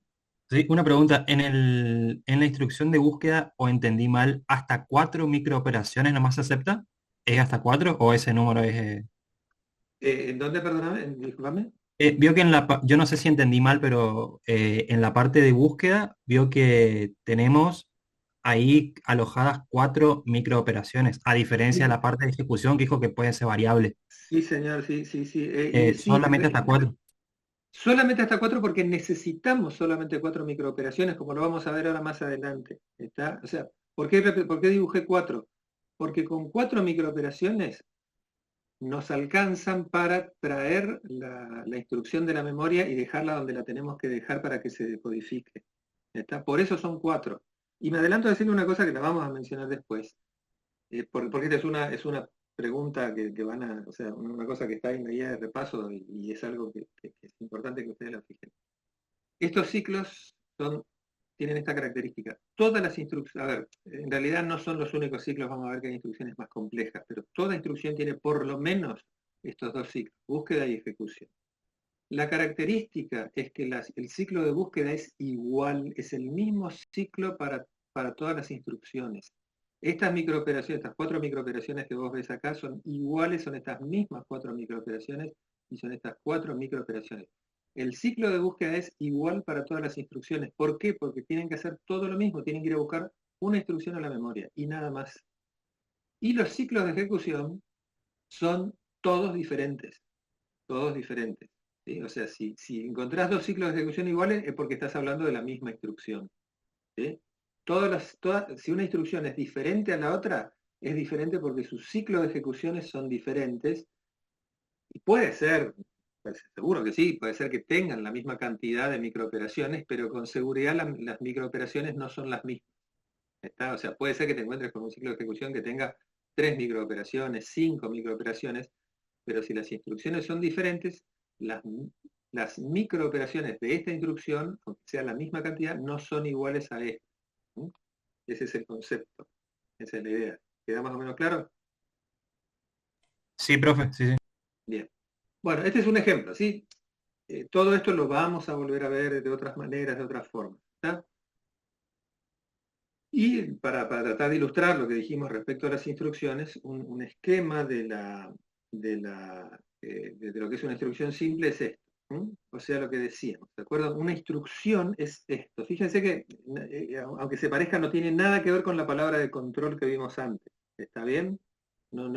sí, una pregunta. En la instrucción de búsqueda, o entendí mal, ¿hasta 4 microoperaciones nomás se acepta? ¿Es hasta 4 o ese número es...? ¿En dónde, perdóname? Disculpame. Vio que yo no sé si entendí mal, pero en la parte de búsqueda vio que tenemos ahí alojadas 4 microoperaciones, a diferencia de Sí, la parte de ejecución que dijo que pueden ser variables. sí, señor, sí, sí, sí. Y sí, Solamente hasta 4. solamente hasta 4 porque necesitamos solamente 4 microoperaciones, como lo vamos a ver ahora más adelante. ¿Está? O sea, ¿por qué dibujé 4? Porque con 4 microoperaciones nos alcanzan para traer la instrucción de la memoria y dejarla donde la tenemos que dejar para que se decodifique. ¿Está? Por eso son 4. Y me adelanto a decirle una cosa que la vamos a mencionar después, porque esta es una pregunta que van a, o sea, una cosa que está en la guía de repaso y es algo que es importante que ustedes lo fijen. Estos ciclos tienen esta característica. Todas las instrucciones, a ver, en realidad no son los únicos ciclos, vamos a ver que hay instrucciones más complejas, pero toda instrucción tiene por lo menos estos dos ciclos, búsqueda y ejecución. La característica es que el ciclo de búsqueda es igual, es el mismo ciclo para todas las instrucciones. Estas microoperaciones, estas 4 microoperaciones que vos ves acá son iguales, son estas mismas 4 microoperaciones y son estas 4 microoperaciones. El ciclo de búsqueda es igual para todas las instrucciones. ¿Por qué? Porque tienen que hacer todo lo mismo, tienen que ir a buscar una instrucción a la memoria y nada más. Y los ciclos de ejecución son todos diferentes, todos diferentes. ¿Sí? O sea, si encontrás dos ciclos de ejecución iguales es porque estás hablando de la misma instrucción. ¿Sí? Si una instrucción es diferente a la otra, es diferente porque sus ciclos de ejecuciones son diferentes y puede ser, pues, seguro que sí, puede ser que tengan la misma cantidad de microoperaciones, pero con seguridad las microoperaciones no son las mismas. ¿Está? O sea, puede ser que te encuentres con un ciclo de ejecución que tenga 3 microoperaciones, 5 microoperaciones, pero si las instrucciones son diferentes, las, las microoperaciones de esta instrucción, aunque sea la misma cantidad, no son iguales a esta. ¿Sí? Ese es el concepto, esa es la idea. ¿Queda más o menos claro? Sí, profe, sí, sí. Bien. Bueno, este es un ejemplo, ¿sí? Todo esto lo vamos a volver a ver de otras maneras, de otras formas. ¿Está? Y para tratar de ilustrar lo que dijimos respecto a las instrucciones, un esquema de lo que es una instrucción simple es esto. O sea, lo que decíamos, ¿de acuerdo? Una instrucción es esto. Fíjense que, aunque se parezca, no tiene nada que ver con la palabra de control que vimos antes. ¿Está bien? Esto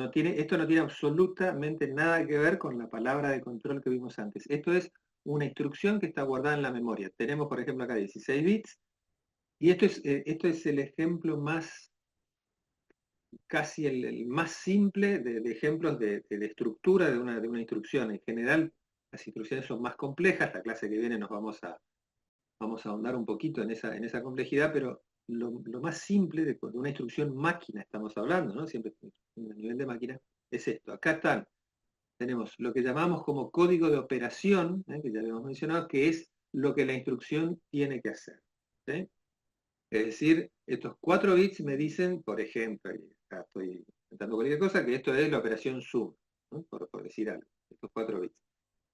no tiene absolutamente nada que ver con la palabra de control que vimos antes. Esto es una instrucción que está guardada en la memoria. Tenemos, por ejemplo, acá 16 bits, y esto es el ejemplo más, casi el más simple de ejemplos de estructura de una instrucción. En general, las instrucciones son más complejas. La clase que viene vamos a ahondar un poquito en esa complejidad, pero lo más simple de una instrucción máquina estamos hablando, ¿no? Siempre a nivel de máquina, es esto. Tenemos lo que llamamos como código de operación, que ya habíamos mencionado, que es lo que la instrucción tiene que hacer. ¿Sí? Es decir, estos 4 bits me dicen, por ejemplo, y acá estoy intentando cualquier cosa, que esto es la operación sum, ¿no? Por decir algo, estos 4 bits.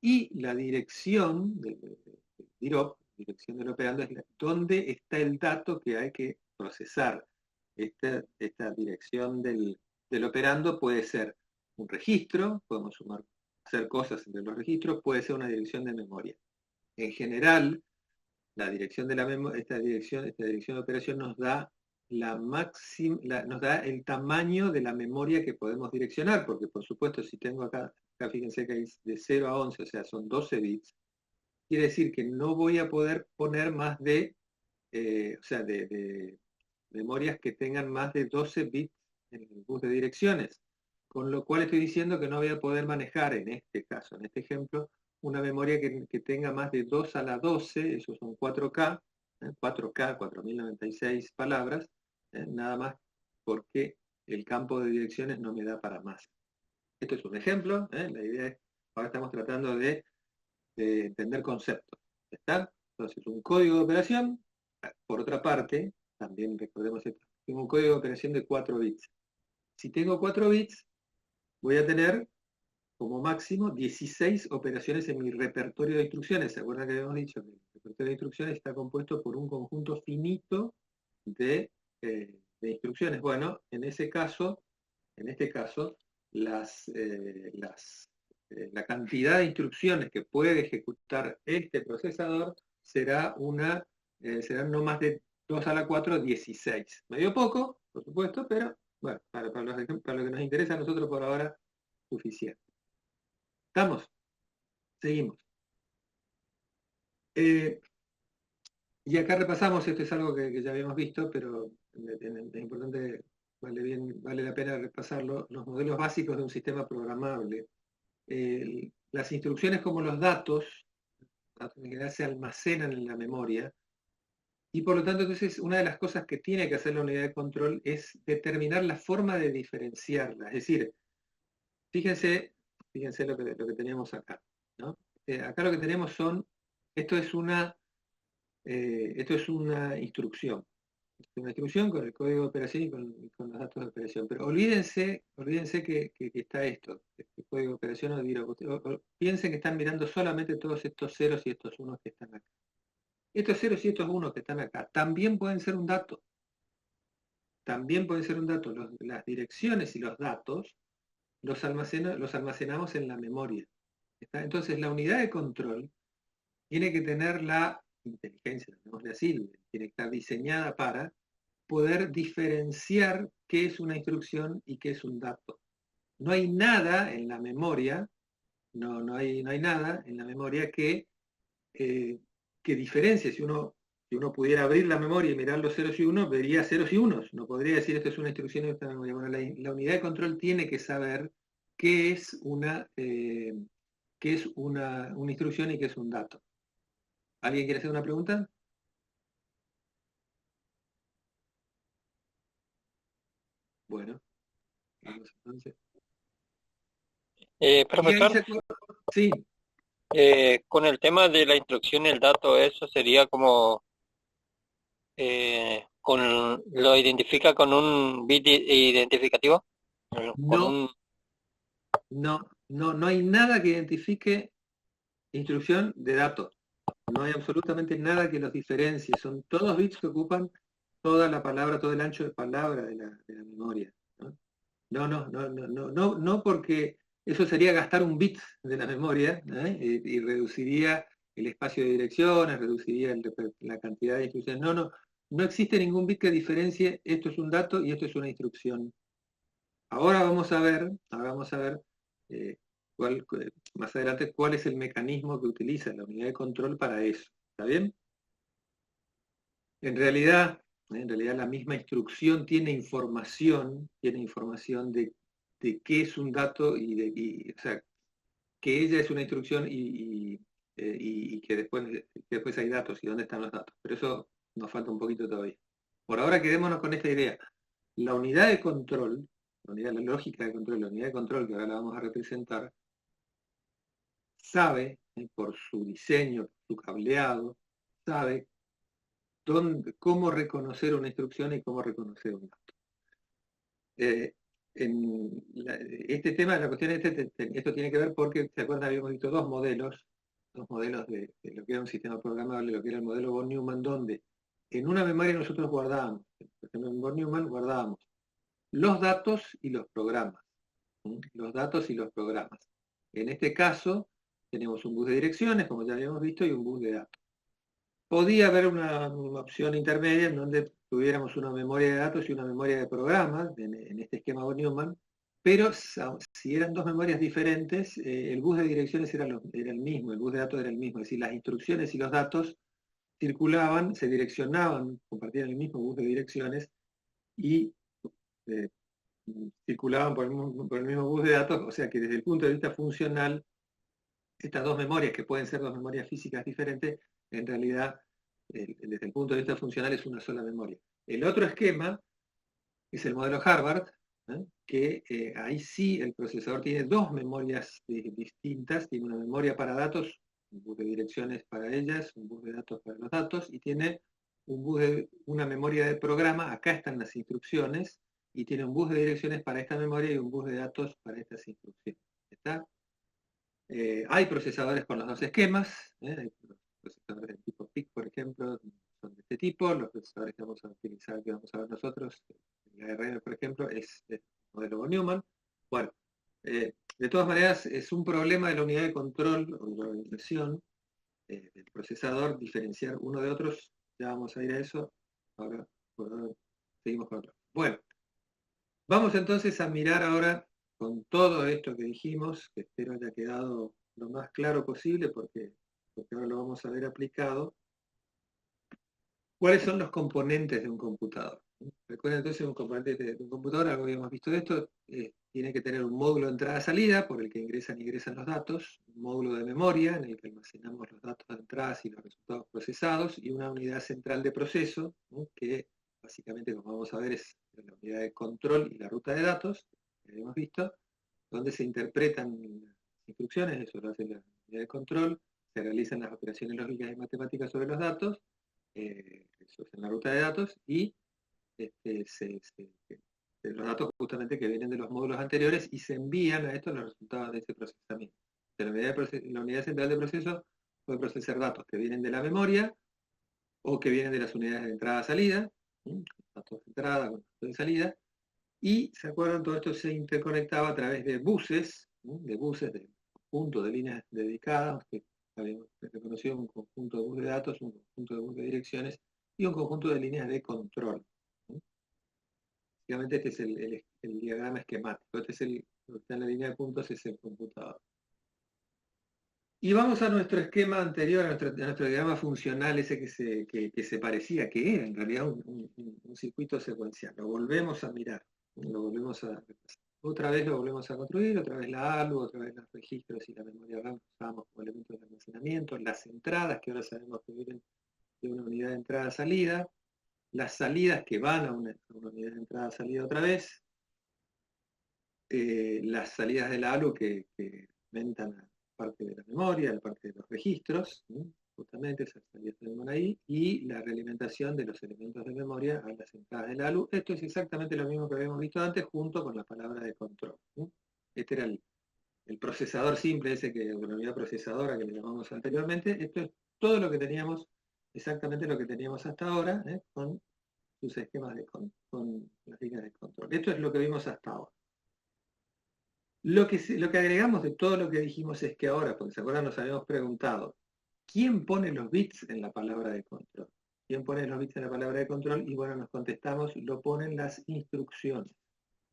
Y la dirección del DIROP, dirección del operando, es dónde está el dato que hay que procesar. Esta dirección del operando puede ser un registro, podemos hacer cosas entre los registros, puede ser una dirección de memoria. En general, la dirección de la memoria, esta dirección de operación nos da la máxima, nos da el tamaño de la memoria que podemos direccionar, porque por supuesto si tengo acá fíjense que hay de 0 a 11, o sea, son 12 bits, quiere decir que no voy a poder poner más de, o sea, de memorias que tengan más de 12 bits en el bus de direcciones, con lo cual estoy diciendo que no voy a poder manejar en este caso, en este ejemplo, una memoria que tenga más de 2 a la 12, esos son 4K, 4K, 4096 palabras, nada más porque el campo de direcciones no me da para más. Esto es un ejemplo, la idea es, ahora estamos tratando de entender conceptos. ¿Está? Entonces, un código de operación, por otra parte, también recordemos esto, tengo un código de operación de 4 bits. Si tengo 4 bits, voy a tener como máximo 16 operaciones en mi repertorio de instrucciones. ¿Se acuerdan que habíamos dicho que el repertorio de instrucciones está compuesto por un conjunto finito de instrucciones? Bueno, en este caso, la cantidad de instrucciones que puede ejecutar este procesador serán no más de 2 a la 4, 16. Medio poco, por supuesto, pero bueno, para lo que nos interesa a nosotros por ahora, suficiente. ¿Estamos? Seguimos. Y acá repasamos, esto es algo que ya habíamos visto, pero es importante, vale la pena repasarlo, los modelos básicos de un sistema programable. Las instrucciones como los datos en general se almacenan en la memoria, y por lo tanto, entonces, una de las cosas que tiene que hacer la unidad de control es determinar la forma de diferenciarla. Es decir, fíjense lo que teníamos acá, ¿no? Acá lo que tenemos esto es una instrucción. Una instrucción con el código de operación y con los datos de operación. Pero olvídense que está esto, este código de operación, piensen que están mirando solamente todos estos ceros y estos unos que están acá. Estos ceros y estos unos que están acá también pueden ser un dato. También pueden ser un dato. Las direcciones y los datos los almacenamos en la memoria. ¿Está? Entonces la unidad de control tiene que tener la inteligencia, llamémosle así, tiene que estar diseñada para poder diferenciar qué es una instrucción y qué es un dato. No hay nada en la memoria, no hay nada en la memoria que diferencie. Si uno pudiera abrir la memoria y mirar los ceros y unos, vería ceros y unos. No podría decir esto es una instrucción y esta memoria. Bueno, la unidad de control tiene que saber qué es una instrucción y qué es un dato. ¿Alguien quiere hacer una pregunta? Bueno, vamos entonces. Profesor, Sí, con el tema de la instrucción y el dato, eso sería como lo identifica con un bit identificativo, con no, no hay nada que identifique instrucción de datos. No hay absolutamente nada que los diferencie. Son todos bits que ocupan toda la palabra, todo el ancho de palabra de la memoria. No, porque eso sería gastar un bit de la memoria, y reduciría el espacio de direcciones, reduciría la cantidad de instrucciones. No existe ningún bit que diferencie esto es un dato y esto es una instrucción. Ahora vamos a ver eh, más adelante cuál es el mecanismo que utiliza la unidad de control para eso. ¿Está bien? En realidad la misma instrucción tiene información de qué es un dato o sea, que ella es una instrucción y que después hay datos y dónde están los datos. Pero eso nos falta un poquito todavía. Por ahora quedémonos con esta idea. La unidad de control, la lógica de control, la unidad de control que ahora la vamos a representar, sabe, por su diseño, su cableado, sabe cómo reconocer una instrucción y cómo reconocer un dato. Este tema, la cuestión esto tiene que ver porque, ¿se acuerdan? Habíamos visto dos modelos de lo que era un sistema programable, lo que era el modelo von Neumann, donde en una memoria nosotros guardábamos, por ejemplo, en von Neumann guardábamos los datos y los programas. Los datos y los programas. En este caso, Teníamos un bus de direcciones, como ya habíamos visto, y un bus de datos. Podía haber una opción intermedia en donde tuviéramos una memoria de datos y una memoria de programas, en este esquema von Neumann, pero si eran dos memorias diferentes, el bus de direcciones era el mismo, el bus de datos era el mismo, es decir, las instrucciones y los datos circulaban, se direccionaban, compartían el mismo bus de direcciones y eh, circulaban por el mismo bus de datos, o sea que desde el punto de vista funcional, estas dos memorias, que pueden ser dos memorias físicas diferentes, en realidad, desde el punto de vista funcional, es una sola memoria. El otro esquema es el modelo Harvard, que ahí sí el procesador tiene dos memorias distintas, tiene una memoria para datos, un bus de direcciones para ellas, un bus de datos para los datos, y tiene una memoria de programa, acá están las instrucciones, y tiene un bus de direcciones para esta memoria y un bus de datos para estas instrucciones. ¿Está? Hay procesadores con los dos esquemas, hay procesadores del tipo PIC, por ejemplo, son de este tipo. Los procesadores que vamos a utilizar, que vamos a ver nosotros, el ARM, por ejemplo, es el modelo von Neumann. Bueno, de todas maneras, es un problema de la unidad de control o de la organización del procesador diferenciar uno de otros. Ya vamos a ir a eso. Ahora seguimos con otro. Bueno, vamos entonces a mirar ahora con todo esto que dijimos, que espero haya quedado lo más claro posible porque ahora lo vamos a ver aplicado. ¿Cuáles son los componentes de un computador? Recuerden entonces un componente de un computador, algo que habíamos visto de esto, tiene que tener un módulo de entrada-salida por el que ingresan y egresan los datos, un módulo de memoria en el que almacenamos los datos de entradas y los resultados procesados, y una unidad central de proceso, ¿no? Que básicamente, como vamos a ver, es la unidad de control y la ruta de datos, que habíamos visto, donde se interpretan las instrucciones, eso lo hace la unidad de control, se realizan las operaciones lógicas y matemáticas sobre los datos, eso es en la ruta de datos, y los datos justamente que vienen de los módulos anteriores y se envían a estos los resultados de ese procesamiento. La unidad central de proceso puede procesar datos que vienen de la memoria o que vienen de las unidades de entrada-salida, datos de entrada con datos de salida, y ¿se acuerdan? Todo esto se interconectaba a través de buses, de conjunto de líneas dedicadas, que habíamos reconocido un conjunto de bus de datos, un conjunto de bus de direcciones y un conjunto de líneas de control. Básicamente este es el diagrama esquemático, este es lo que está en la línea de puntos, es el computador. Y vamos a nuestro esquema anterior, a nuestro diagrama funcional, ese que se parecía, que era en realidad un circuito secuencial. Lo volvemos a mirar, lo volvemos a repasar. Otra vez lo volvemos a construir, otra vez la ALU, otra vez los registros y la memoria RAM que usábamos como elementos de almacenamiento, las entradas que ahora sabemos que vienen de una unidad de entrada-salida, las salidas que van a una unidad de entrada-salida otra vez, las salidas de la ALU que aumentan a parte de la memoria, la parte de los registros, justamente esas salidas tenemos ahí, y la realimentación de los elementos de memoria a las entradas de la ALU. Esto es exactamente lo mismo que habíamos visto antes, junto con la palabra de control. Este era el procesador simple, ese que la unidad procesadora que le llamamos anteriormente. Esto es todo lo que teníamos, exactamente lo que teníamos hasta ahora, con sus esquemas con las líneas de control. Esto es lo que vimos hasta ahora. Lo que agregamos de todo lo que dijimos es que ahora, porque se acuerdan, nos habíamos preguntado, ¿quién pone los bits en la palabra de control? ¿Quién pone los bits en la palabra de control? Y bueno, nos contestamos, lo ponen las instrucciones.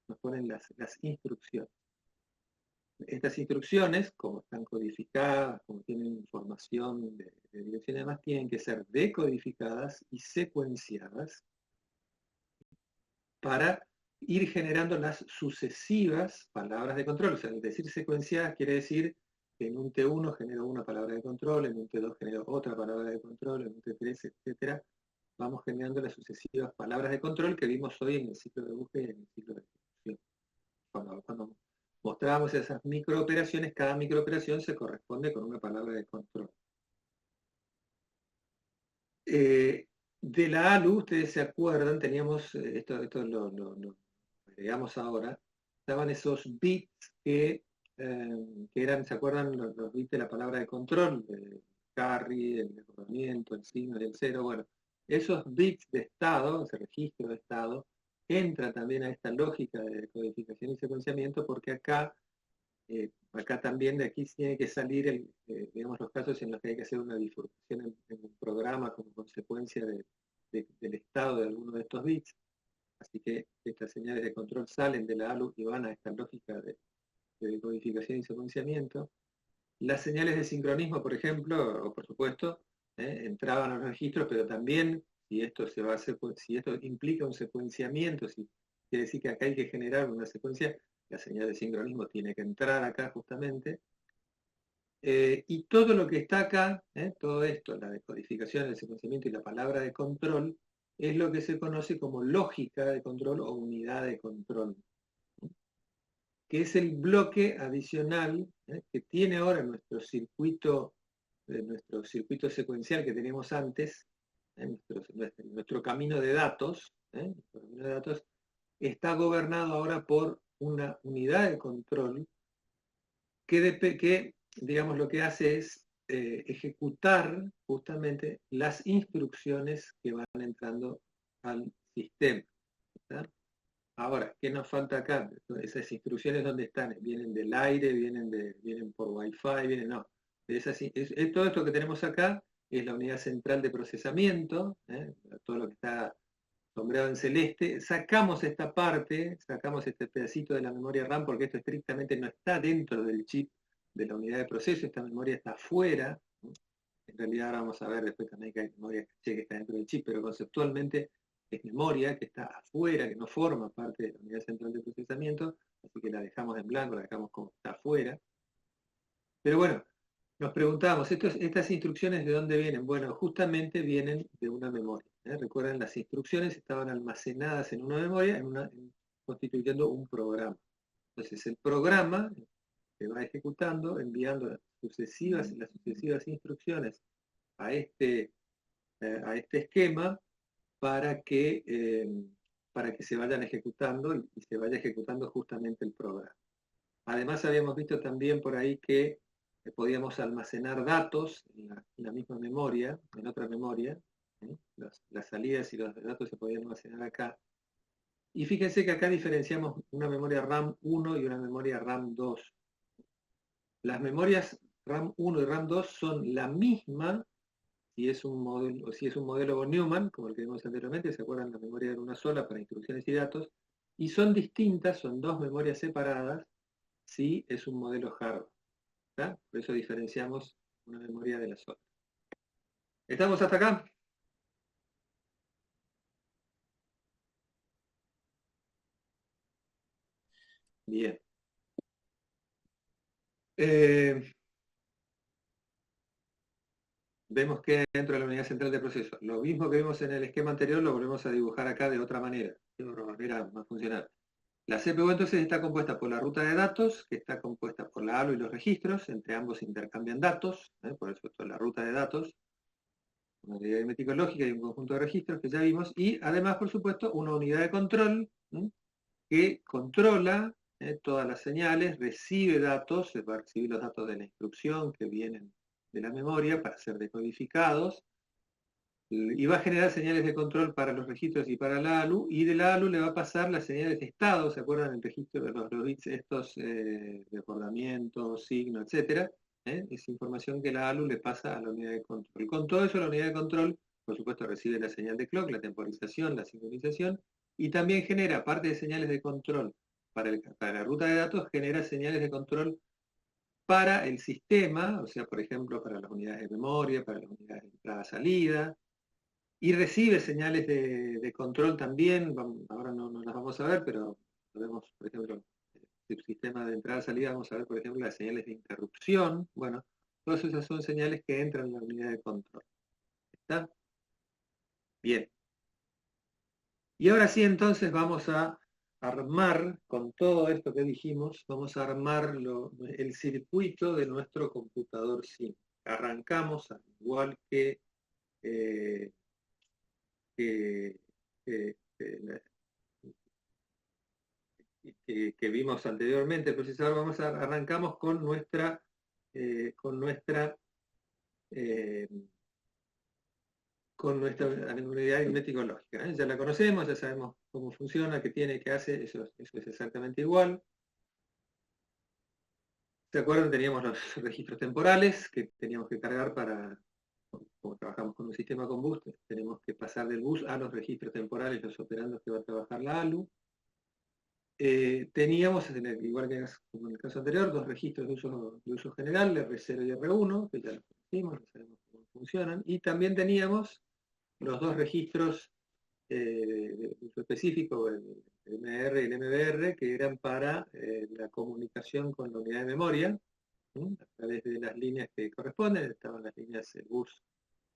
Nos ponen las instrucciones. Estas instrucciones, como están codificadas, como tienen información de dirección y demás, tienen que ser decodificadas y secuenciadas para ir generando las sucesivas palabras de control. O sea, al decir secuenciadas quiere decir que en un T1 genero una palabra de control, en un T2 genero otra palabra de control, en un T3, etc. Vamos generando las sucesivas palabras de control que vimos hoy en el ciclo de búsqueda y en el ciclo de ejecución. Cuando mostrábamos esas microoperaciones, cada microoperación se corresponde con una palabra de control. De la ALU, ustedes se acuerdan, teníamos, esto lo agregamos ahora, estaban esos bits que eran, ¿se acuerdan? Los bits de la palabra de control, el carry, el mejoramiento, el signo y el cero. Bueno, esos bits de estado, ese registro de estado, entra también a esta lógica de codificación y secuenciamiento, porque acá Acá también de aquí tiene que salir, digamos, los casos en los que hay que hacer una bifurcación en un programa como consecuencia del estado de alguno de estos bits. Así que estas señales de control salen de la ALU y van a esta lógica de codificación y secuenciamiento. Las señales de sincronismo, por ejemplo, o por supuesto, entraban a los registros, pero también, si esto se va a hacer, si esto implica un secuenciamiento, si quiere decir que acá hay que generar una secuencia, la señal de sincronismo tiene que entrar acá justamente. Y todo lo que está acá, todo esto, la decodificación, el secuenciamiento y la palabra de control, es lo que se conoce como lógica de control o unidad de control, que es el bloque adicional que tiene ahora nuestro circuito secuencial que teníamos antes, nuestro camino de datos, está gobernado ahora por una unidad de control que digamos, lo que hace es ejecutar justamente las instrucciones que van entrando al sistema. ¿Está? Ahora, ¿qué nos falta acá? Esas instrucciones, ¿dónde están? Vienen del aire, vienen por Wi-Fi, no. Todo esto que tenemos acá es la unidad central de procesamiento, todo lo que está sombreado en celeste. Sacamos esta parte, sacamos este pedacito de la memoria RAM, porque esto estrictamente no está dentro del chip de la unidad de proceso, esta memoria está afuera. En realidad ahora vamos a ver después también que hay memoria caché que está dentro del chip, pero conceptualmente es memoria que está afuera, que no forma parte de la unidad central de procesamiento, así que la dejamos en blanco, la dejamos como está afuera. Pero bueno, nos preguntamos, ¿estas instrucciones de dónde vienen? Bueno, justamente vienen de una memoria. Recuerden, las instrucciones estaban almacenadas en una memoria, constituyendo un programa. Entonces el programa se va ejecutando, enviando las sucesivas instrucciones a este esquema para que se vayan ejecutando y se vaya ejecutando justamente el programa. Además habíamos visto también por ahí que podíamos almacenar datos en la misma memoria, en otra memoria. Las salidas y los datos se podían almacenar acá. Y fíjense que acá diferenciamos una memoria RAM 1 y una memoria RAM 2. Las memorias RAM 1 y RAM 2 son la misma si es un modelo von Neumann, como el que vimos anteriormente, ¿se acuerdan? La memoria era una sola para instrucciones y datos, y son distintas, son dos memorias separadas, si es un modelo Harvard. ¿Está? Por eso diferenciamos una memoria de las otras. ¿Estamos hasta acá? Bien. Vemos que dentro de la unidad central de proceso, lo mismo que vimos en el esquema anterior, lo volvemos a dibujar acá de otra manera, más funcional. La CPU entonces está compuesta por la ruta de datos, que está compuesta por la ALU y los registros, entre ambos intercambian datos, por eso esto es la ruta de datos, una unidad aritmético lógica y un conjunto de registros que ya vimos, y además, por supuesto, una unidad de control que controla todas las señales, recibe datos, va a recibir los datos de la instrucción que vienen de la memoria para ser decodificados, y va a generar señales de control para los registros y para la ALU, y de la ALU le va a pasar las señales de estado, ¿se acuerdan? El registro de los bits estos, recordamiento, signo, etcétera. Es información que la ALU le pasa a la unidad de control. Con todo eso, la unidad de control, por supuesto, recibe la señal de clock, la temporización, la sincronización, y también genera, aparte de señales de control para la ruta de datos, genera señales de control para el sistema, o sea, por ejemplo, para las unidades de memoria, para las unidades de entrada-salida, y recibe señales de control también, ahora no las vamos a ver, pero vemos, por ejemplo, el sistema de entrada-salida, vamos a ver, por ejemplo, las señales de interrupción. Bueno, todas esas son señales que entran en la unidad de control. ¿Está? Bien. Y ahora sí, entonces vamos a armar, con todo esto que dijimos, vamos a armar el circuito de nuestro computador SIM. Arrancamos, al igual que que, vimos anteriormente, el procesador, arrancamos con nuestra unidad aritmético lógica. Ya la conocemos, ya sabemos cómo funciona, qué tiene, qué hace, eso es exactamente igual. ¿Se acuerdan? Teníamos los registros temporales que teníamos que cargar como trabajamos con un sistema con bus, tenemos que pasar del bus a los registros temporales, los operandos que va a trabajar la ALU. Teníamos, igual que como en el caso anterior, dos registros de uso general, R0 y R1, que ya los conocimos, ya sabemos cómo funcionan, y también teníamos los dos registros de uso específico, el MR y el MBR, que eran para la comunicación con la unidad de memoria, ¿sí? A través de las líneas que corresponden, estaban las líneas bus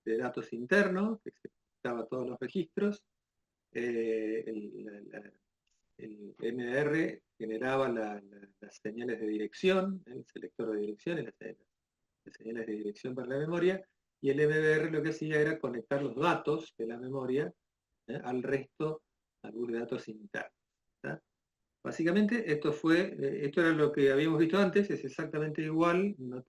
de datos internos, que se ejecutaba todos los registros, el MR generaba las señales de dirección, el selector de direcciones, las señales de dirección para la memoria, y el MBR lo que hacía era conectar los datos de la memoria al resto, al bus de datos internos. ¿Tá? Básicamente esto era lo que habíamos visto antes, es exactamente igual, no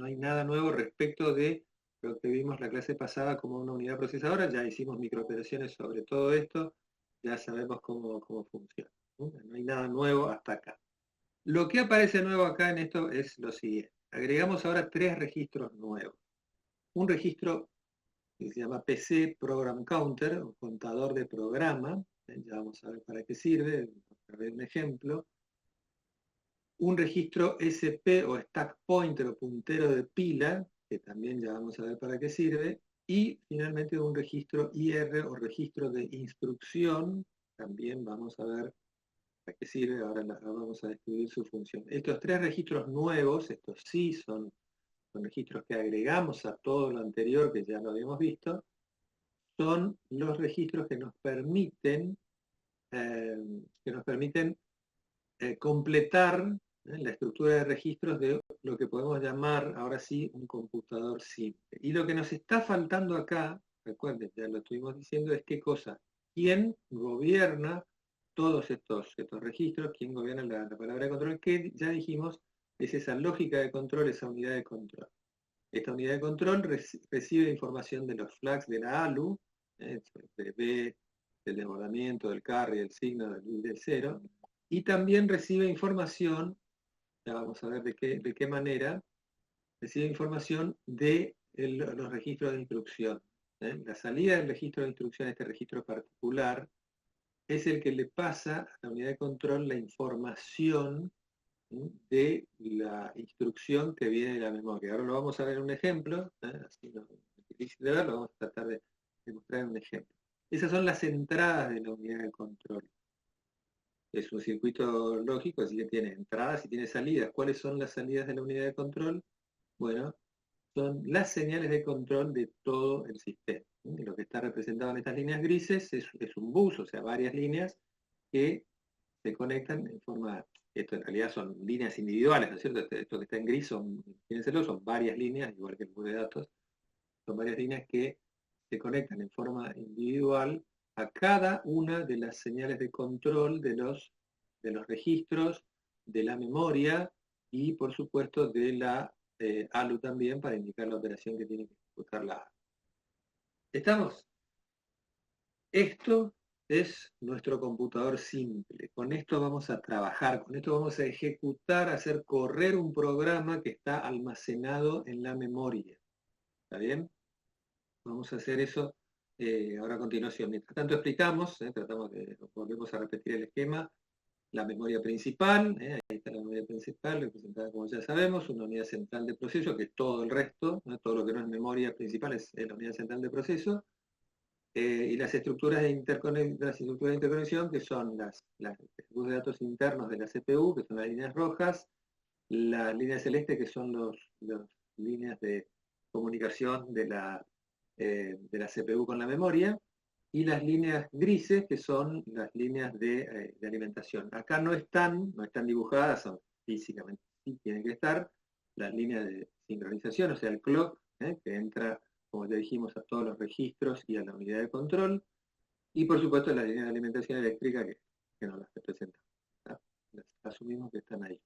hay nada nuevo respecto de lo que vimos la clase pasada como una unidad procesadora, ya hicimos microoperaciones sobre todo esto, ya sabemos cómo funciona. No hay nada nuevo hasta acá. Lo que aparece nuevo acá en esto es lo siguiente. Agregamos ahora 3 registros nuevos. Un registro que se llama PC Program Counter, o contador de programa, ya vamos a ver para qué sirve, vamos a ver un ejemplo. Un registro SP o Stack Pointer o puntero de pila, que también ya vamos a ver para qué sirve. Y finalmente un registro IR o registro de instrucción, también vamos a ver para qué sirve, ahora vamos a describir su función. Estos 3 registros nuevos, estos sí son registros que agregamos a todo lo anterior que ya lo habíamos visto, son los registros que nos permiten completar la estructura de registros de lo que podemos llamar ahora sí un computador simple. Y lo que nos está faltando acá, recuerden, ya lo estuvimos diciendo, es qué cosa, quién gobierna todos estos registros, quién gobierna la palabra de control, que ya dijimos es esa lógica de control, esa unidad de control. Esta unidad de control recibe información de los flags de la ALU, del B, del desbordamiento, del carry, del signo, del cero, y también recibe información, ya vamos a ver de qué manera, recibe información de los registros de instrucción. La salida del registro de instrucción, este registro particular, es el que le pasa a la unidad de control la información de la instrucción que viene de la memoria. Ahora lo vamos a ver en un ejemplo, así no es difícil de ver, lo vamos a tratar de mostrar en un ejemplo. Esas son las entradas de la unidad de control. Es un circuito lógico, así que tiene entradas y tiene salidas. ¿Cuáles son las salidas de la unidad de control? Bueno, son las señales de control de todo el sistema. Lo que está representado en estas líneas grises es un bus, o sea, varias líneas que se conectan en forma, esto en realidad son líneas individuales, ¿no es cierto? Esto que está en gris fíjenselo, son varias líneas, igual que el bus de datos, son varias líneas que se conectan en forma individual a cada una de las señales de control de los registros, de la memoria y por supuesto de la ALU también para indicar la operación que tiene que ejecutar la ALU. ¿Estamos? Esto es nuestro computador simple. Con esto vamos a trabajar, con esto vamos a ejecutar, hacer correr un programa que está almacenado en la memoria. ¿Está bien? Vamos a hacer eso ahora a continuación. Mientras tanto explicamos, volvemos a repetir el esquema, la memoria principal, ahí está la memoria principal, representada como ya sabemos, una unidad central de proceso, que es todo el resto, todo lo que no es memoria principal es la unidad central de proceso, y las estructuras de interconexión, que son los bus de datos internos de la CPU, que son las líneas rojas, las líneas celestes, que son las líneas de comunicación de la CPU con la memoria, y las líneas grises, que son las líneas de alimentación. Acá no están dibujadas, son físicamente, sí tienen que estar, las líneas de sincronización, o sea, el clock, que entra, como ya dijimos, a todos los registros y a la unidad de control, y por supuesto las líneas de alimentación eléctrica que no las representamos. Las asumimos que están ahí.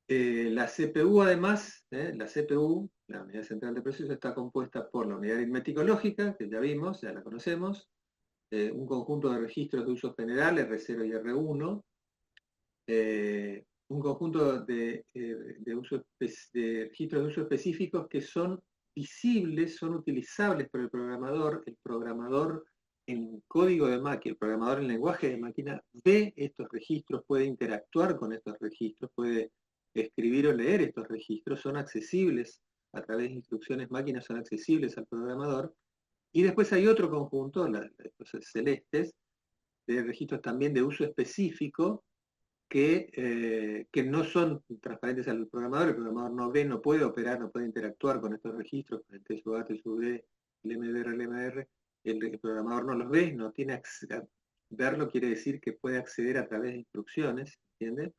La CPU además, la unidad central de proceso, está compuesta por la unidad aritmético-lógica, que ya vimos, ya la conocemos, un conjunto de registros de uso general, R0 y R1, un conjunto de registros de uso específicos que son visibles, son utilizables por el programador en código de máquina, el programador en lenguaje de máquina ve estos registros, puede interactuar con estos registros, puede escribir o leer estos registros, son accesibles a través de instrucciones máquinas, son accesibles al programador. Y después hay otro conjunto, los celestes, de registros también de uso específico, que no son transparentes al programador. El programador no ve, no puede operar, no puede interactuar con estos registros, con el TSUA, TSUD, el MBR, el MR. El programador no los ve, no tiene verlo quiere decir que puede acceder a través de instrucciones, ¿entiendes?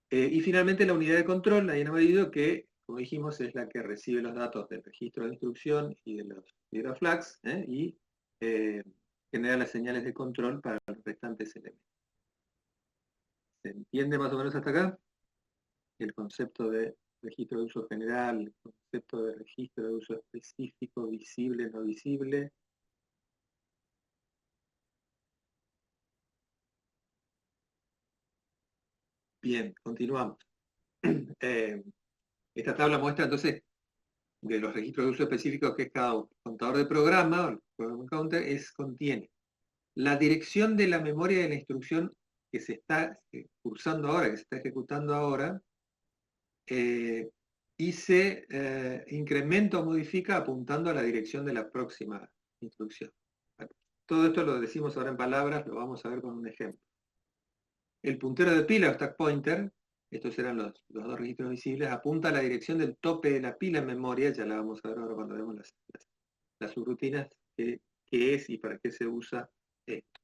Y finalmente la unidad de control, la en amarillo, que, como dijimos, es la que recibe los datos del registro de instrucción y de los flags, y genera las señales de control para los restantes elementos. ¿Se entiende más o menos hasta acá? El concepto de registro de uso general, el concepto de registro de uso específico, visible, no visible. Bien, continuamos. Esta tabla muestra entonces de los registros de uso específicos que es cada contador de programa, o el program counter, contiene la dirección de la memoria de la instrucción que se está cursando ahora, que se está ejecutando ahora, y se incrementa o modifica apuntando a la dirección de la próxima instrucción. Todo esto lo decimos ahora en palabras, lo vamos a ver con un ejemplo. El puntero de pila o stack pointer, estos eran los dos registros visibles, apunta a la dirección del tope de la pila en memoria, ya la vamos a ver ahora cuando vemos las subrutinas, qué es y para qué se usa esto.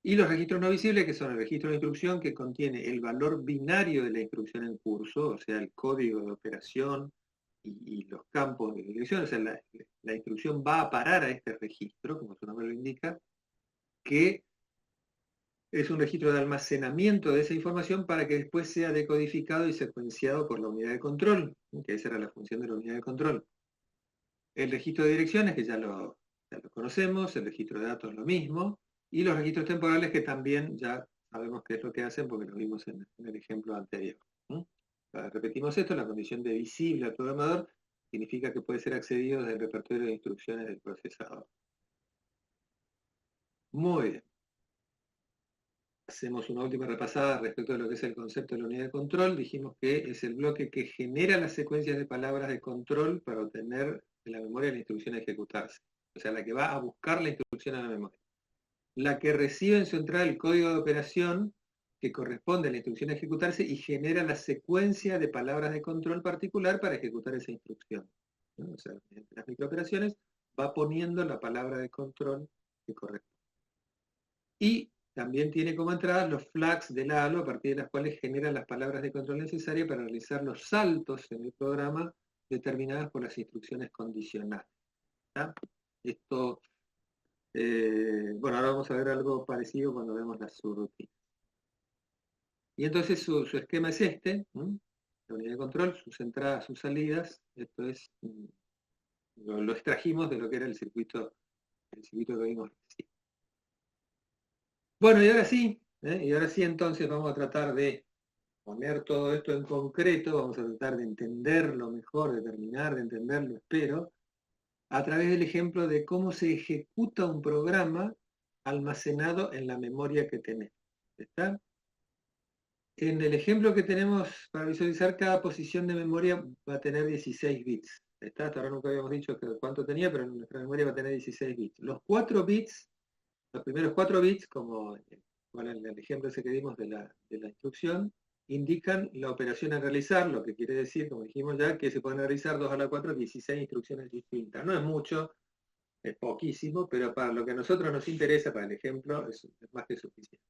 Y los registros no visibles, que son el registro de instrucción, que contiene el valor binario de la instrucción en curso, o sea, el código de operación y los campos de dirección. O sea, la instrucción va a parar a este registro, como su nombre lo indica, que es un registro de almacenamiento de esa información para que después sea decodificado y secuenciado por la unidad de control, que esa era la función de la unidad de control. El registro de direcciones, que ya lo conocemos, el registro de datos lo mismo, y los registros temporales, que también ya sabemos qué es lo que hacen porque lo vimos en el ejemplo anterior. Repetimos esto, la condición de visible al programador significa que puede ser accedido desde el repertorio de instrucciones del procesador. Muy bien. Hacemos una última repasada respecto de lo que es el concepto de la unidad de control. Dijimos que es el bloque que genera las secuencias de palabras de control para obtener en la memoria la instrucción a ejecutarse. O sea, la que va a buscar la instrucción a la memoria. La que recibe en su entrada el código de operación que corresponde a la instrucción a ejecutarse y genera la secuencia de palabras de control particular para ejecutar esa instrucción. O sea, mediante las microoperaciones va poniendo la palabra de control que corresponde. Y también tiene como entrada los flags del halo, a partir de las cuales genera las palabras de control necesarias para realizar los saltos en el programa determinadas por las instrucciones condicionales. ¿Está? Esto, bueno, ahora vamos a ver algo parecido cuando vemos las subrutinas. Y entonces su esquema es este, la unidad de control, sus entradas, sus salidas. Esto es, lo extrajimos de lo que era el circuito que vimos recién. Bueno, y ahora sí, entonces vamos a tratar de poner todo esto en concreto, vamos a tratar de entenderlo mejor, de terminar de entenderlo, espero, a través del ejemplo de cómo se ejecuta un programa almacenado en la memoria que tenemos. ¿Está? En el ejemplo que tenemos para visualizar, cada posición de memoria va a tener 16 bits. ¿Está? Hasta ahora nunca habíamos dicho cuánto tenía, pero en nuestra memoria va a tener 16 bits. Los primeros 4 bits, como en el ejemplo ese que dimos de la instrucción, indican la operación a realizar, lo que quiere decir, como dijimos ya, que se pueden realizar 2 a la 4, 16 instrucciones distintas. No es mucho, es poquísimo, pero para lo que a nosotros nos interesa, para el ejemplo, es más que suficiente.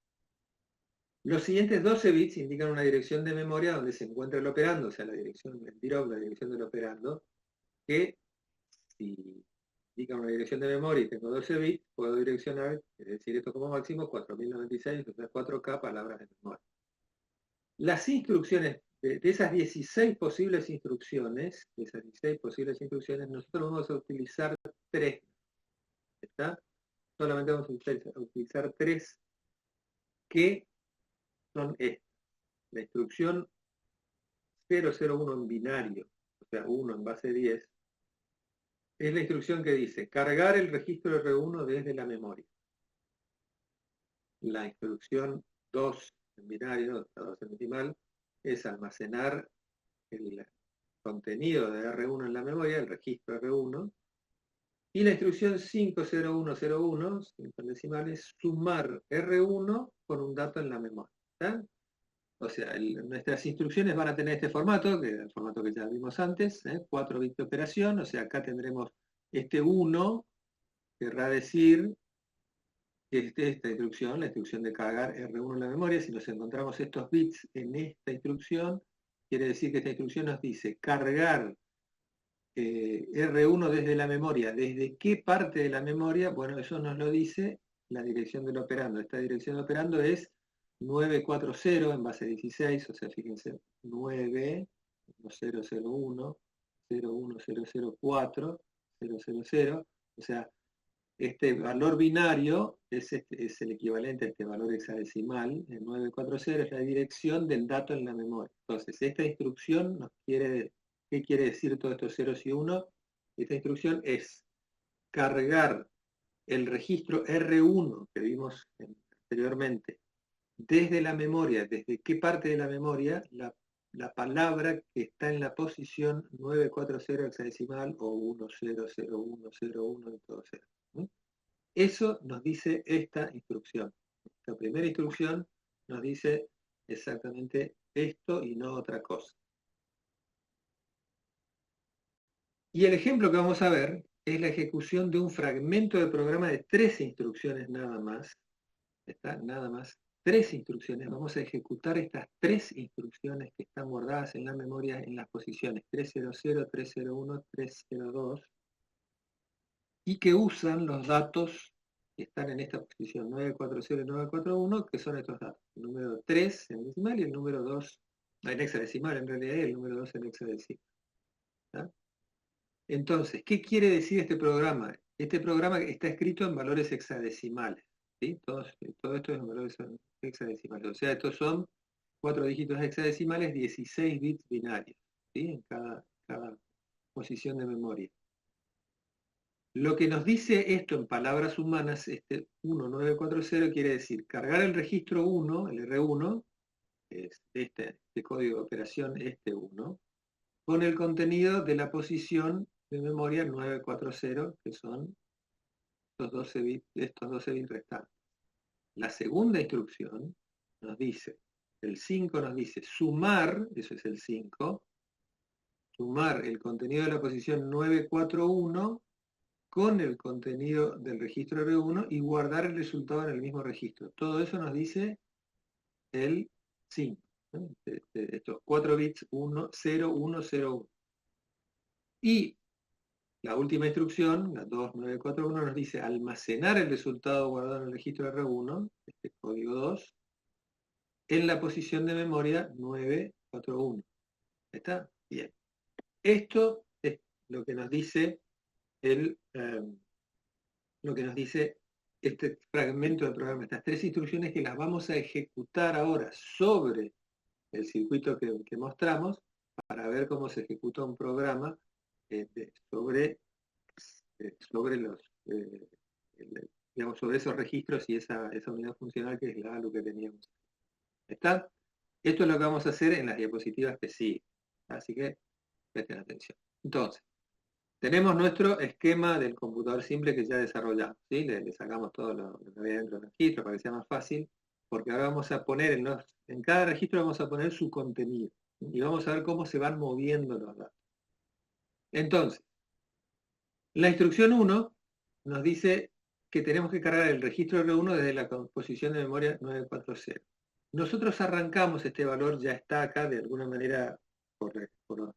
Los siguientes 12 bits indican una dirección de memoria donde se encuentra el operando, o sea, la dirección del DIROC, la dirección del operando, que si indica una dirección de memoria y tengo 12 bits, puedo direccionar, es decir, esto como máximo, 4096, o sea, 4K palabras de memoria. Las instrucciones, de esas 16 posibles instrucciones, nosotros vamos a utilizar 3. ¿Está? Solamente vamos a utilizar 3 que son estas. la instrucción 001 en binario, o sea, 1 en base 10, es la instrucción que dice cargar el registro R1 desde la memoria. La instrucción 2 en binario, la 2 en decimal, es almacenar el contenido de R1 en la memoria, el registro R1, y la instrucción 50101, 5 en decimal, es sumar R1 con un dato en la memoria. ¿Está? O sea, nuestras instrucciones van a tener este formato, que es el formato que ya vimos antes, 4 bits de operación, o sea, acá tendremos este 1, querrá decir que esta instrucción, la instrucción de cargar R1 en la memoria, si nos encontramos estos bits en esta instrucción, quiere decir que esta instrucción nos dice cargar R1 desde la memoria. ¿Desde qué parte de la memoria? Bueno, eso nos lo dice la dirección del operando. Esta dirección de operando es 940 en base 16, o sea, fíjense, 91001, 01004, 000, o sea, este valor binario es el equivalente a este valor hexadecimal, el 940 es la dirección del dato en la memoria. Entonces, esta instrucción nos quiere, ¿qué quiere decir todos estos ceros y unos? Esta instrucción es cargar el registro R1 que vimos anteriormente desde la memoria. ¿Desde qué parte de la memoria? La palabra que está en la posición 940 hexadecimal o 100101 y todo cero. Eso nos dice esta instrucción. La primera instrucción nos dice exactamente esto y no otra cosa. Y el ejemplo que vamos a ver es la ejecución de un fragmento de programa de 13 instrucciones nada más. Está nada más 3 instrucciones. Vamos a ejecutar estas 3 instrucciones que están guardadas en la memoria en las posiciones 300, 301, 302 y que usan los datos que están en esta posición 940 y 941, que son estos datos. El número 3 en decimal y el número 2 en hexadecimal en realidad, y el número 2 en hexadecimal. ¿Tá? Entonces, ¿qué quiere decir este programa? Este programa está escrito en valores hexadecimales. ¿Sí? Todo esto es en valores hexadecimales. O sea, estos son 4 dígitos hexadecimales, 16 bits binarios, ¿sí? En cada posición de memoria. Lo que nos dice esto en palabras humanas, este 1940 quiere decir cargar el registro 1, el R1, que es este código de operación, este 1, con el contenido de la posición de memoria 940, que son estos 12 bits restantes. La segunda instrucción nos dice, el 5 nos dice sumar, eso es el 5, sumar el contenido de la posición 941 con el contenido del registro R1 y guardar el resultado en el mismo registro. Todo eso nos dice el 5, ¿no? Estos 4 bits 1, 0, 1, 0, 1. Y la última instrucción, la 2941, nos dice almacenar el resultado guardado en el registro R1, este código 2, en la posición de memoria 941. ¿Está? Bien. Esto es lo que nos dice este fragmento del programa, estas 3 instrucciones que las vamos a ejecutar ahora sobre el circuito que mostramos para ver cómo se ejecuta un programa sobre esos registros y esa unidad funcional que es la ALU que teníamos. ¿Está? Esto es lo que vamos a hacer en las diapositivas que siguen. Así que presten atención. Entonces, tenemos nuestro esquema del computador simple que ya desarrollamos. ¿Sí? Le sacamos todo lo que había dentro del registro para que sea más fácil, porque ahora vamos a poner en cada registro vamos a poner su contenido. Y vamos a ver cómo se van moviendo los datos. Entonces, la instrucción 1 nos dice que tenemos que cargar el registro R1 desde la posición de memoria 940. Nosotros arrancamos este valor, ya está acá de alguna manera por la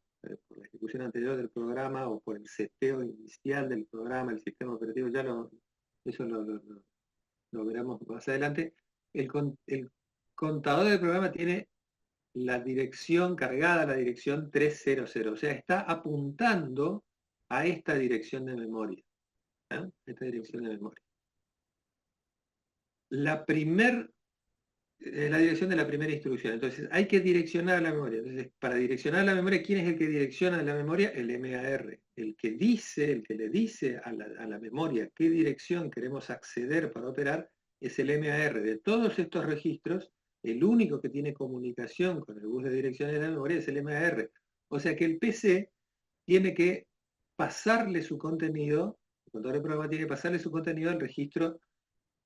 ejecución anterior del programa o por el seteo inicial del programa, el sistema operativo, eso lo veremos más adelante. El contador del programa tiene la dirección cargada, la dirección 300, o sea, está apuntando a esta dirección de memoria. Esta dirección de memoria. La primer la dirección de la primera instrucción. Entonces, hay que direccionar a la memoria. Entonces, para direccionar a la memoria, ¿quién es el que direcciona a la memoria? El MAR. El que le dice a la memoria qué dirección queremos acceder para operar es el MAR. De todos estos registros, el único que tiene comunicación con el bus de direcciones de la memoria es el MAR. O sea que el PC tiene que pasarle su contenido, el contador de programa tiene que pasarle su contenido al registro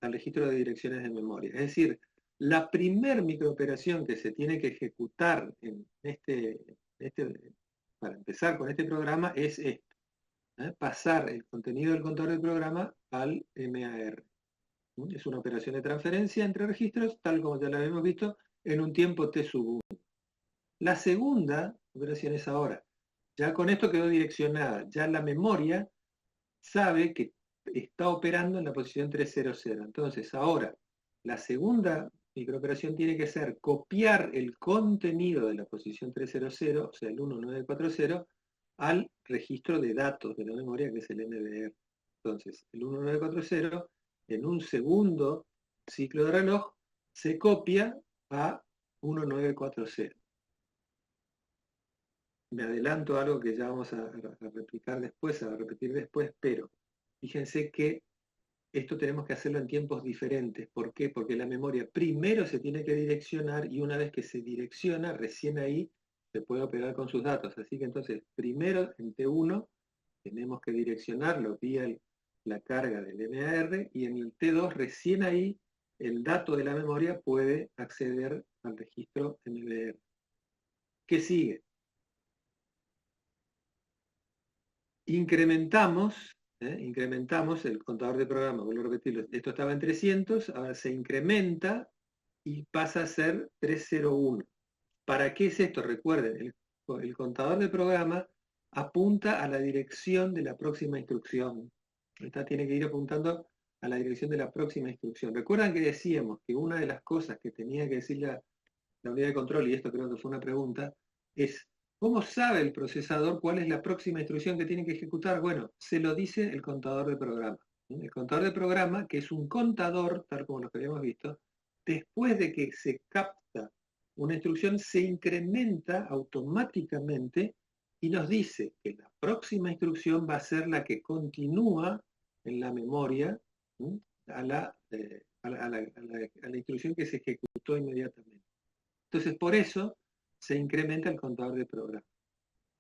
de direcciones de memoria. Es decir, la primer microoperación que se tiene que ejecutar para empezar con este programa es esto, pasar el contenido del contador del programa al MAR. Es una operación de transferencia entre registros, tal como ya lo habíamos visto, en un tiempo t sub 1. La segunda operación es ahora. Ya con esto quedó direccionada. Ya la memoria sabe que está operando en la posición 300. Entonces ahora, la segunda microoperación tiene que ser copiar el contenido de la posición 300, o sea, el 1940, al registro de datos de la memoria, que es el MBR. Entonces, el 1940, en un segundo ciclo de reloj, se copia a 1940. Me adelanto a algo que ya vamos a replicar después, a repetir después, pero fíjense que esto tenemos que hacerlo en tiempos diferentes. ¿Por qué? Porque la memoria primero se tiene que direccionar y una vez que se direcciona, recién ahí se puede operar con sus datos. Así que entonces, primero en T1 tenemos que direccionarlo vía la carga del MAR y en el T2 recién ahí el dato de la memoria puede acceder al registro MBR. ¿Qué sigue? Incrementamos el contador de programa, vuelvo a repetirlo, esto estaba en 300, ahora se incrementa y pasa a ser 301. ¿Para qué es esto? Recuerden, el contador de programa apunta a la dirección de la próxima instrucción. Esta tiene que ir apuntando a la dirección de la próxima instrucción. Recuerdan que decíamos que una de las cosas que tenía que decir la unidad de control, y esto creo que fue una pregunta, es ¿cómo sabe el procesador cuál es la próxima instrucción que tiene que ejecutar? Bueno, se lo dice el contador de programa. El contador de programa, que es un contador, tal como lo que habíamos visto, después de que se capta una instrucción, se incrementa automáticamente y nos dice que la próxima instrucción va a ser la que continúa en la memoria a la instrucción que se ejecutó inmediatamente. Entonces, por eso se incrementa el contador de programa.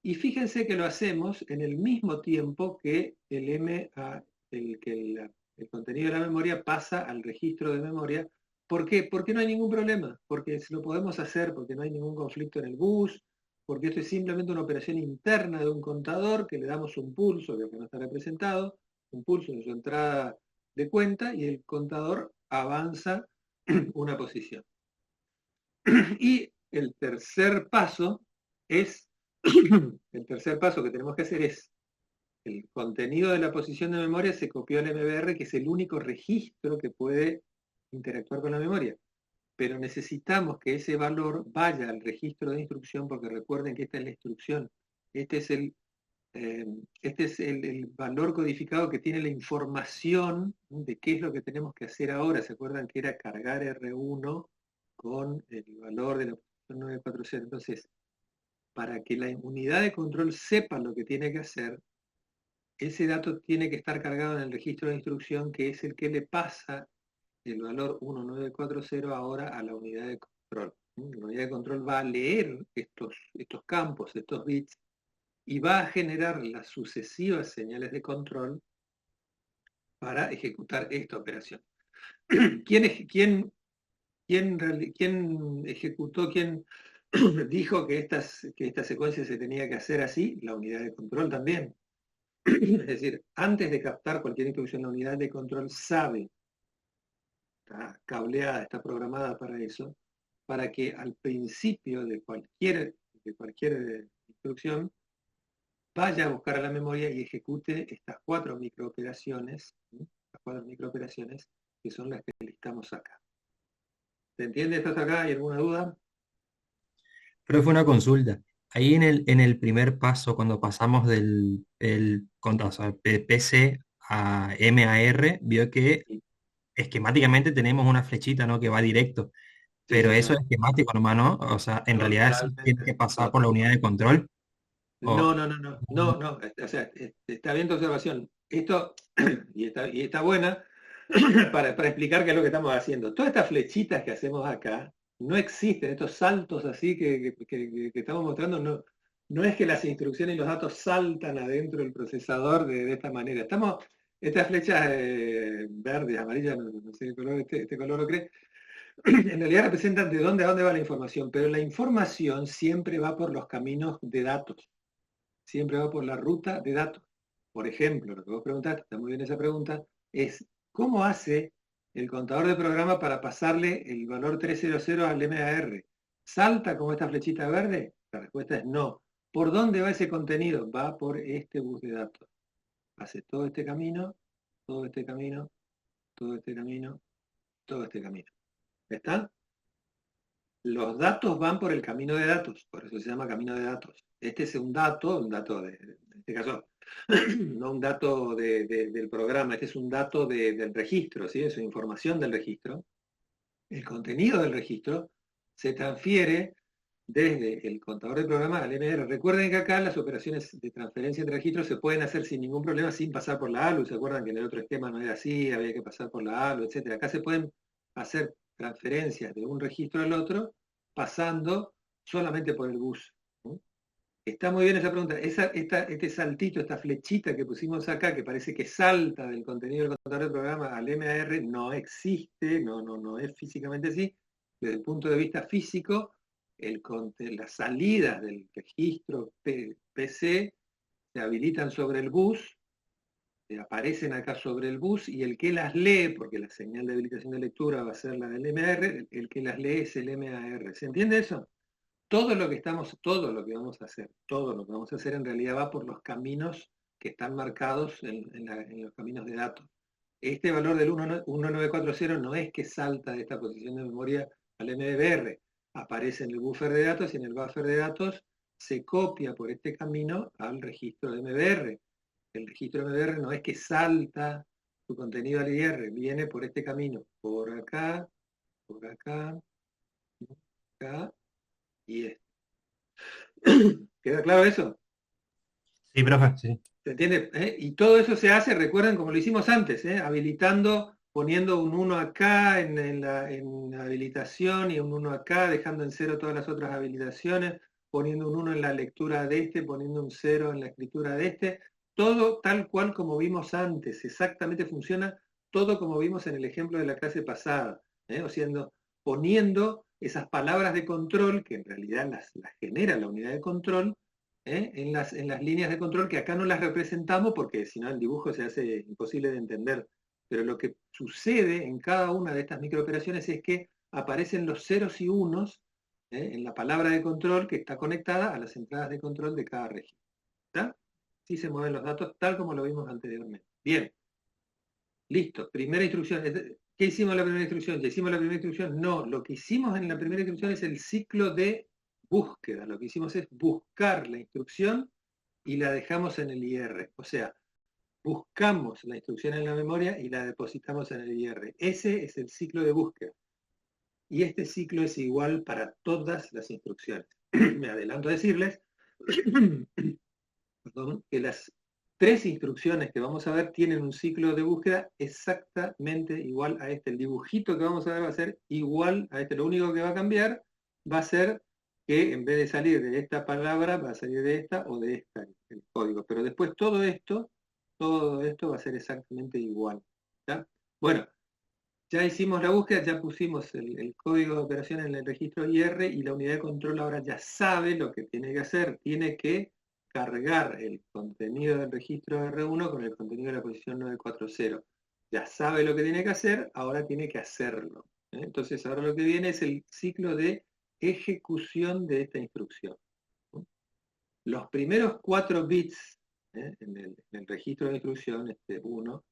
Y fíjense que lo hacemos en el mismo tiempo que el contenido de la memoria pasa al registro de memoria. ¿Por qué? Porque no hay ningún problema, porque lo podemos hacer, porque no hay ningún conflicto en el bus, porque esto es simplemente una operación interna de un contador que le damos un pulso, que no está representado, un pulso en su entrada de cuenta y el contador avanza una posición. Y el tercer paso que tenemos que hacer es, el contenido de la posición de memoria se copió al MBR, que es el único registro que puede interactuar con la memoria. Pero necesitamos que ese valor vaya al registro de instrucción, porque recuerden que esta es la instrucción. Este es el valor codificado que tiene la información de qué es lo que tenemos que hacer ahora. ¿Se acuerdan que era cargar R1 con el valor de la posición 940? Entonces, para que la unidad de control sepa lo que tiene que hacer, ese dato tiene que estar cargado en el registro de instrucción, que es el que le pasa el valor 1940 ahora a la unidad de control. La unidad de control va a leer estos campos, estos bits, y va a generar las sucesivas señales de control para ejecutar esta operación. ¿Quién ejecutó, quién dijo que esta secuencia se tenía que hacer así? La unidad de control también. Es decir, antes de captar cualquier instrucción, la unidad de control sabe, está cableada, está programada para eso, para que al principio de cualquier instrucción vaya a buscar a la memoria y ejecute estas cuatro microoperaciones, que son las que listamos acá. ¿Se entiende esto hasta acá? ¿Hay alguna duda? Pero fue una consulta. Ahí en el primer paso, cuando pasamos o sea, PC a MAR, vio que Sí. esquemáticamente tenemos una flechita, ¿no? Que va directo. Sí, pero sí, eso no, es esquemático nomás, ¿no? O sea, en realidad eso tiene que totalmente. pasar por la unidad de control. No, O, no, no, no, no, no. O sea, está bien tu observación. Esto, y está buena para explicar qué es lo que estamos haciendo. Todas estas flechitas que hacemos acá no existen, estos saltos así que estamos mostrando, no, no es que las instrucciones y los datos saltan adentro del procesador de esta manera. Estas flechas verdes, amarillas, no sé qué color, este color lo cree, en realidad representan de dónde a dónde va la información, pero la información siempre va por los caminos de datos, siempre va por la ruta de datos. Por ejemplo, lo que vos preguntaste, está muy bien esa pregunta, es ¿cómo hace el contador de programa para pasarle el valor 300 al MAR? ¿Salta como esta flechita verde? La respuesta es no. ¿Por dónde va ese contenido? Va por este bus de datos. Hace todo este camino, todo este camino, todo este camino, todo este camino. ¿Está? Los datos van por el camino de datos, por eso se llama camino de datos. Este es un dato en este caso, no un dato del programa, este es un dato del registro, ¿sí? Es información del registro. El contenido del registro se transfiere desde el contador de programa al MR. Recuerden que acá las operaciones de transferencia entre registros se pueden hacer sin ningún problema, sin pasar por la ALU. ¿Se acuerdan que en el otro esquema no era así? Había que pasar por la ALU, etcétera. Acá se pueden hacer transferencias de un registro al otro pasando solamente por el bus. ¿No? Está muy bien esa pregunta. Este saltito, esta flechita que pusimos acá, que parece que salta del contenido del contador de programa al MAR, no existe, no es físicamente así. Desde el punto de vista físico, las salidas del registro PC se habilitan sobre el bus, aparecen acá sobre el bus, y el que las lee, porque la señal de habilitación de lectura va a ser la del MAR, el que las lee es el MAR. ¿Se entiende eso? Todo lo que vamos a hacer, todo lo que vamos a hacer en realidad va por los caminos que están marcados en los caminos de datos. Este valor del 1940 no es que salta de esta posición de memoria al MBR, aparece en el buffer de datos y en el buffer de datos se copia por este camino al registro de MBR. El registro de MBR no es que salta su contenido al IR, viene por este camino, por acá, acá y este. ¿Queda claro eso? sí, profe, sí. ¿Se entiende? Y todo eso se hace, recuerden, como lo hicimos antes, habilitando, poniendo un 1 acá en la habilitación y un 1 acá, dejando en cero todas las otras habilitaciones, poniendo un 1 en la lectura de este, poniendo un 0 en la escritura de este. Todo tal cual como vimos antes, exactamente funciona todo como vimos en el ejemplo de la clase pasada, o sea, poniendo esas palabras de control, que en realidad las genera la unidad de control, en las líneas de control, que acá no las representamos porque si no el dibujo se hace imposible de entender. Pero lo que sucede en cada una de estas microoperaciones es que aparecen los ceros y unos en la palabra de control que está conectada a las entradas de control de cada registro. ¿Está? Así se mueven los datos tal como lo vimos anteriormente. Bien, listo. Primera instrucción. ¿Qué hicimos en la primera instrucción? ¿Ya hicimos la primera instrucción? No, lo que hicimos en la primera instrucción es el ciclo de búsqueda. Lo que hicimos es buscar la instrucción y la dejamos en el IR. O sea, buscamos la instrucción en la memoria y la depositamos en el IR. Ese es el ciclo de búsqueda. Y este ciclo es igual para todas las instrucciones. Me adelanto a decirles perdón, que las tres instrucciones que vamos a ver tienen un ciclo de búsqueda exactamente igual a este. El dibujito que vamos a ver va a ser igual a este. Lo único que va a cambiar va a ser que en vez de salir de esta palabra, va a salir de esta o de esta, el código. Pero después todo esto va a ser exactamente igual. ¿Ya? Bueno, ya hicimos la búsqueda, ya pusimos el código de operación en el registro IR y la unidad de control ahora ya sabe lo que tiene que hacer. Tiene que cargar el contenido del registro R1 con el contenido de la posición 940. Ya sabe lo que tiene que hacer, ahora tiene que hacerlo. Entonces ahora lo que viene es el ciclo de ejecución de esta instrucción. Los primeros 4 bits en el registro de instrucción, este 1,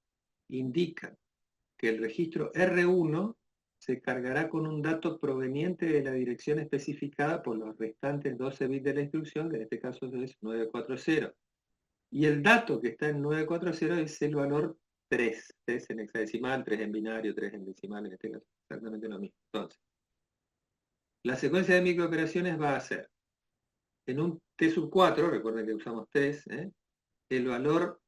indican que el registro R1 se cargará con un dato proveniente de la dirección especificada por los restantes 12 bits de la instrucción, que en este caso es 940. Y el dato que está en 940 es el valor 3. 3 en hexadecimal, 3 en binario, 3 en decimal, en este caso exactamente lo mismo. Entonces, La secuencia de microoperaciones va a ser, en un T sub 4, recuerden que usamos 3, el valor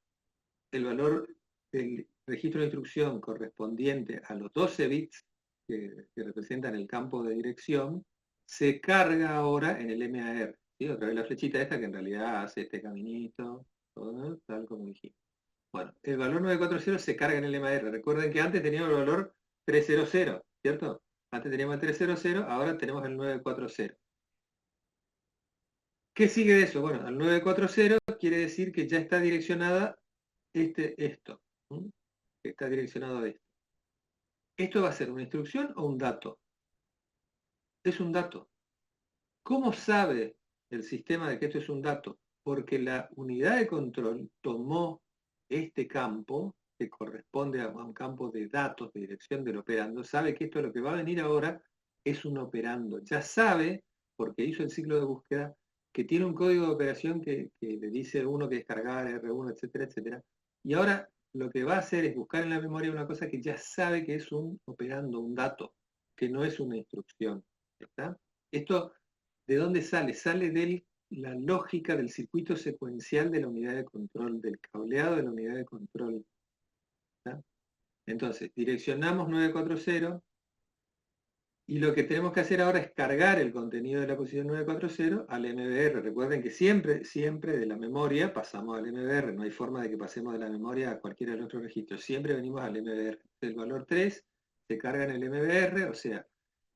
del registro de instrucción correspondiente a los 12 bits que representan el campo de dirección, se carga ahora en el MAR, ¿sí? Otra vez la flechita esta que en realidad hace este caminito, todo, tal como dijimos. Bueno, el valor 940 se carga en el MAR. Recuerden que antes teníamos el valor 300, ¿cierto? Antes teníamos el 300, ahora tenemos el 940. ¿Qué sigue de eso? Bueno, al 940 quiere decir que ya está direccionada esto. ¿Mm? Que está direccionado a esto. ¿Esto va a ser una instrucción o un dato? Es un dato. ¿Cómo sabe el sistema de que esto es un dato? Porque la unidad de control tomó este campo, que corresponde a un campo de datos, de dirección del operando, sabe que esto lo que va a venir ahora es un operando. Ya sabe, porque hizo el ciclo de búsqueda, que tiene un código de operación que le dice uno que descargar, R1, etcétera, etcétera. Y ahora lo que va a hacer es buscar en la memoria una cosa que ya sabe que es un operando, un dato, que no es una instrucción. ¿Está? Esto, ¿de dónde sale? Sale de la lógica del circuito secuencial de la unidad de control, del cableado de la unidad de control. ¿Está? Entonces, direccionamos 940 y lo que tenemos que hacer ahora es cargar el contenido de la posición 940 al MBR. Recuerden que siempre, siempre de la memoria pasamos al MBR. No hay forma de que pasemos de la memoria a cualquiera de los otros registros. Siempre venimos al MBR. El valor 3 se carga en el MBR, o sea,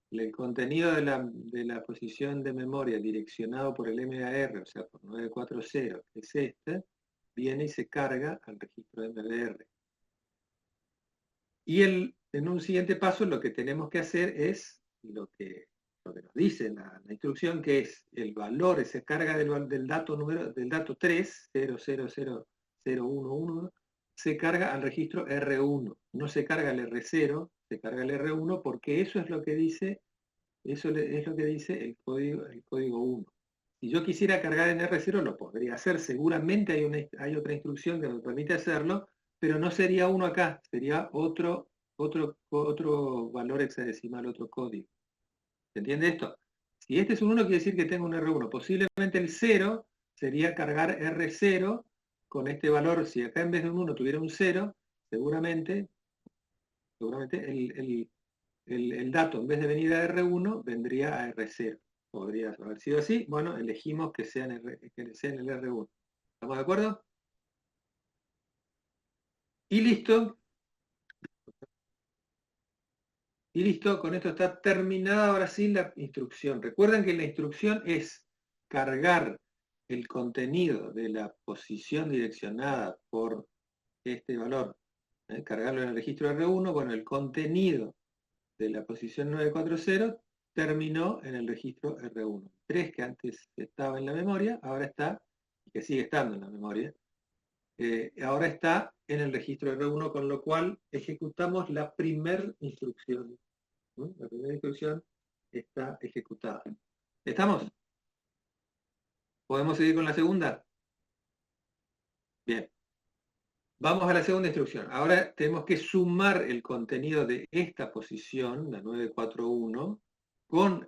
el contenido de la posición de memoria direccionado por el MAR, o sea, por 940, que es este, viene y se carga al registro de MBR. Y en un siguiente paso lo que tenemos que hacer es lo que nos dice la instrucción, que es el valor, se carga del dato 3, 000011, se carga al registro R1. No se carga el R0, se carga el R1 porque eso es lo que dice. Eso es lo que dice el código 1. Si yo quisiera cargar en R0, lo podría hacer. Seguramente hay otra instrucción que me permite hacerlo, pero no sería uno acá, sería otro valor hexadecimal, otro código. ¿Se entiende esto? Si este es un 1, quiere decir que tengo un R1. Posiblemente el 0 sería cargar R0 con este valor. Si acá en vez de un 1 tuviera un 0, seguramente el dato en vez de venir a R1 vendría a R0. Podría haber sido así. Bueno, elegimos que sea en el R1. ¿Estamos de acuerdo? Y listo. Y listo, con esto está terminada ahora sí la instrucción. Recuerden que la instrucción es cargar el contenido de la posición direccionada por este valor, cargarlo en el registro R1. Bueno, el contenido de la posición 940 terminó en el registro R1. 3 que antes estaba en la memoria, ahora está, y que sigue estando en la memoria, ahora está en el registro R1, con lo cual ejecutamos la primera instrucción. ¿No? La primera instrucción está ejecutada. ¿Estamos? ¿Podemos seguir con la segunda? Bien. Vamos a la segunda instrucción. Ahora tenemos que sumar el contenido de esta posición, la 941, con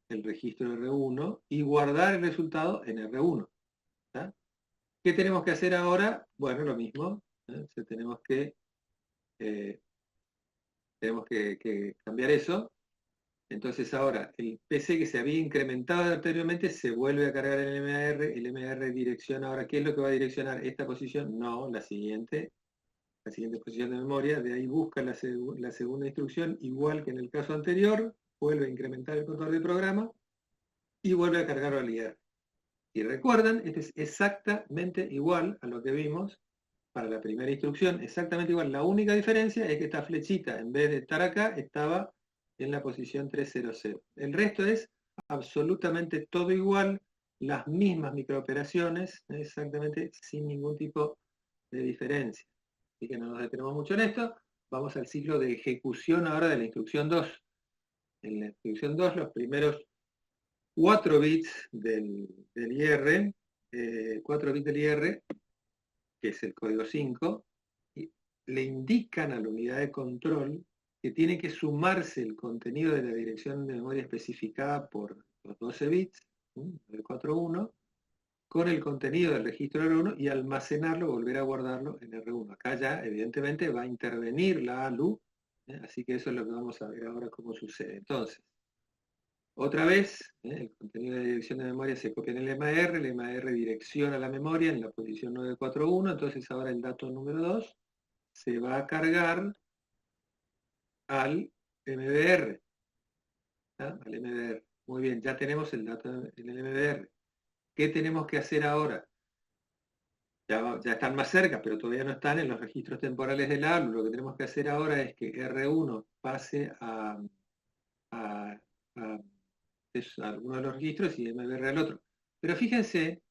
el registro R1 y guardar el resultado en R1. ¿Tá? ¿Qué tenemos que hacer ahora? Bueno, lo mismo. Tenemos que cambiar eso. Entonces ahora el PC que se había incrementado anteriormente se vuelve a cargar en el MAR direcciona ahora, ¿qué es lo que va a direccionar? ¿Esta posición? No, la siguiente posición de memoria, de ahí busca la segunda instrucción, igual que en el caso anterior, vuelve a incrementar el control de programa y vuelve a cargarlo al IR. Si recuerdan, este es exactamente igual a lo que vimos para la primera instrucción, exactamente igual. La única diferencia es que esta flechita, en vez de estar acá, estaba en la posición 300. El resto es absolutamente todo igual, las mismas microoperaciones, exactamente sin ningún tipo de diferencia. Así que no nos detenemos mucho en esto. Vamos al ciclo de ejecución ahora de la instrucción 2. En la instrucción 2, los primeros 4 bits del IR, 4 bits del IR, que es el código 5, le indican a la unidad de control que tiene que sumarse el contenido de la dirección de memoria especificada por los 12 bits, el 41, con el contenido del registro R1 y almacenarlo, volver a guardarlo en R1. Acá ya, evidentemente, va a intervenir la ALU, así que eso es lo que vamos a ver ahora cómo sucede. Entonces, otra vez, el contenido de dirección de memoria se copia en el MAR direcciona la memoria en la posición 941, entonces ahora el dato número 2 se va a cargar al MBR, al MBR. Muy bien, ya tenemos el dato en el MBR. ¿Qué tenemos que hacer ahora? Ya están más cerca, pero todavía no están en los registros temporales del ALU. Lo que tenemos que hacer ahora es que R1 pase a uno de los registros y MBR al otro. Pero fíjense,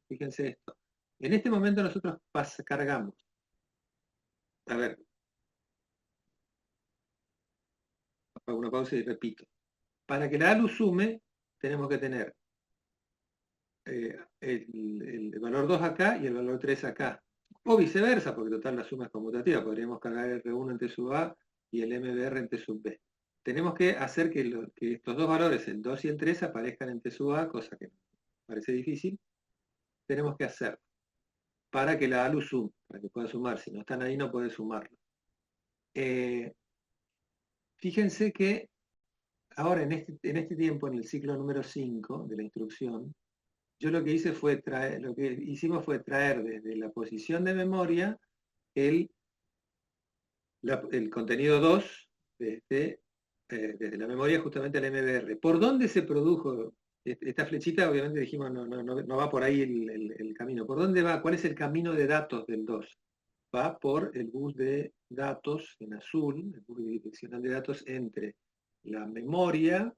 fíjense esto. En este momento nosotros cargamos. A ver, hago una pausa y repito. Para que la ALU sume, tenemos que tener el valor 2 acá y el valor 3 acá. O viceversa, porque total la suma es conmutativa. Podríamos cargar R1 en T sub A y el MBR en T sub B. Tenemos que hacer que estos dos valores, el 2 y el 3, aparezcan en T sub A, cosa que parece difícil. Tenemos que hacer para que la ALU sume, para que pueda sumar. Si no están ahí, no puede sumarlo. Fíjense que ahora en este tiempo, en el ciclo número 5 de la instrucción, yo lo que hicimos fue traer desde la posición de memoria el contenido 2 desde la memoria justamente al MBR. ¿Por dónde se produjo esta flechita? Obviamente dijimos no va por ahí el camino. ¿Por dónde va? ¿Cuál es el camino de datos del 2? Va por el bus de datos en azul, el bus direccional de datos entre la memoria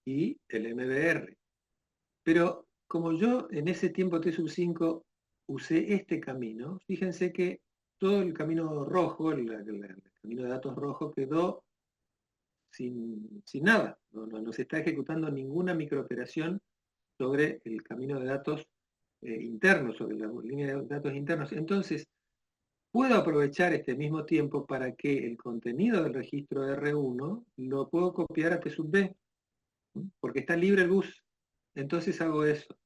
y el MBR. Pero como yo en ese tiempo T sub 5 usé este camino, fíjense que todo el camino rojo, el camino de datos rojo, quedó sin nada. No se está ejecutando ninguna microoperación sobre el camino de datos internos, sobre la línea de datos internos. Entonces, puedo aprovechar este mismo tiempo para que el contenido del registro R1 lo puedo copiar a T sub B, porque está libre el bus. Entonces hago eso.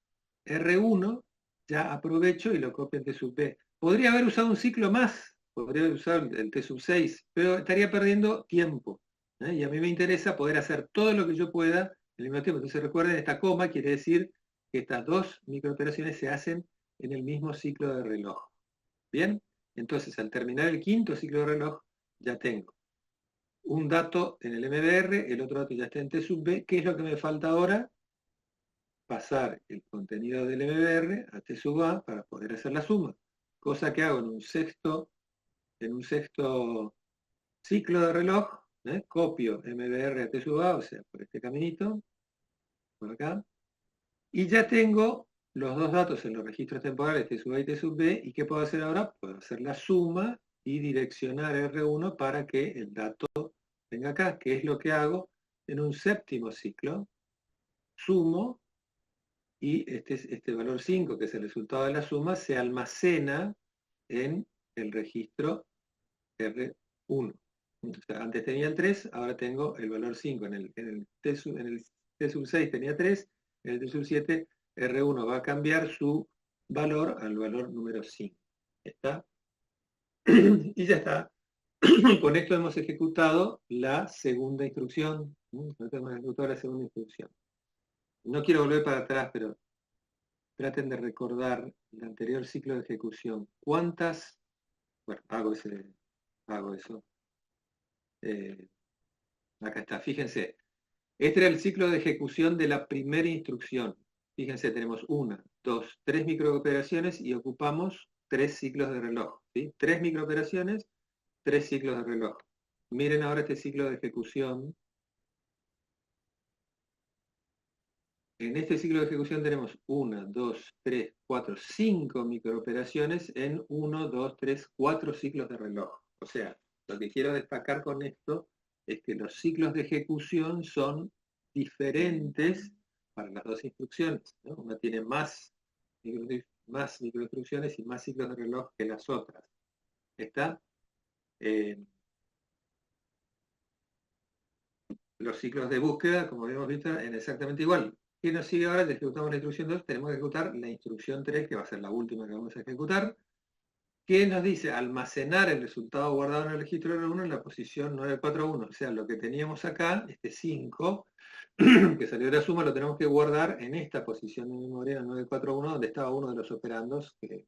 R1 ya aprovecho y lo copio en T sub B. Podría haber usado un ciclo más, podría haber usado el T sub 6, pero estaría perdiendo tiempo. Y a mí me interesa poder hacer todo lo que yo pueda en el mismo tiempo. Entonces recuerden, esta coma quiere decir que estas dos microoperaciones se hacen en el mismo ciclo de reloj. ¿Bien? Entonces, al terminar el quinto ciclo de reloj, ya tengo un dato en el MBR, el otro dato ya está en T sub B. ¿Qué es lo que me falta ahora? Pasar el contenido del MBR a T sub A para poder hacer la suma. Cosa que hago en un sexto ciclo de reloj, copio MBR a T sub A, o sea, por este caminito, por acá, y ya tengo los dos datos en los registros temporales T sub A y T sub B, ¿y qué puedo hacer ahora? Puedo hacer la suma y direccionar R1 para que el dato venga acá, que es lo que hago en un séptimo ciclo. Sumo y este valor 5, que es el resultado de la suma, se almacena en el registro R1. O sea, antes tenía el 3, ahora tengo el valor 5. En el T sub 6 tenía 3, en el T sub 7 R1 va a cambiar su valor al valor número 5. ¿Está? Y ya está. Con esto hemos ejecutado la segunda instrucción. Hemos ejecutado la segunda instrucción. No quiero volver para atrás, pero traten de recordar el anterior ciclo de ejecución. ¿Cuántas? Bueno, hago eso. Acá está, fíjense. Este era el ciclo de ejecución de la primera instrucción. Fíjense, tenemos 1, 2, 3 microoperaciones y ocupamos 3 ciclos de reloj. ¿Sí? 3 microoperaciones, 3 ciclos de reloj. Miren ahora este ciclo de ejecución. En este ciclo de ejecución tenemos 1, 2, 3, 4, 5 microoperaciones en 1, 2, 3, 4 ciclos de reloj. O sea, lo que quiero destacar con esto es que los ciclos de ejecución son diferentes para las dos instrucciones, ¿no? Una tiene más microinstrucciones y más ciclos de reloj que las otras. ¿Está? los ciclos de búsqueda, como habíamos visto, en exactamente igual. ¿Qué nos sigue ahora? Si ejecutamos la instrucción 2, tenemos que ejecutar la instrucción 3, que va a ser la última que vamos a ejecutar, que nos dice almacenar el resultado guardado en el registro R1 en la posición 941. O sea, lo que teníamos acá, este 5, que salió de la suma, lo tenemos que guardar en esta posición de memoria, 941, donde estaba uno de los operandos que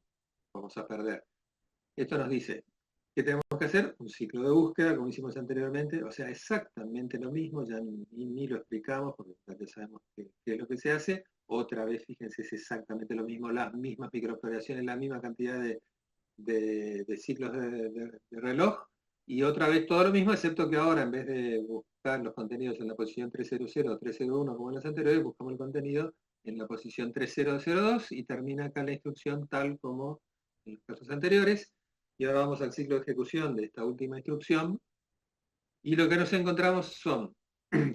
vamos a perder. Esto nos dice que tenemos que hacer un ciclo de búsqueda, como hicimos anteriormente, o sea, exactamente lo mismo, ya ni lo explicamos, porque ya sabemos qué es lo que se hace. Otra vez, fíjense, es exactamente lo mismo, las mismas microoperaciones, la misma cantidad de ciclos de reloj, y otra vez todo lo mismo, excepto que ahora en vez de buscar los contenidos en la posición 300 o 301 como en las anteriores, buscamos el contenido en la posición 3002 y termina acá la instrucción tal como en los casos anteriores. Y ahora vamos al ciclo de ejecución de esta última instrucción, y lo que nos encontramos son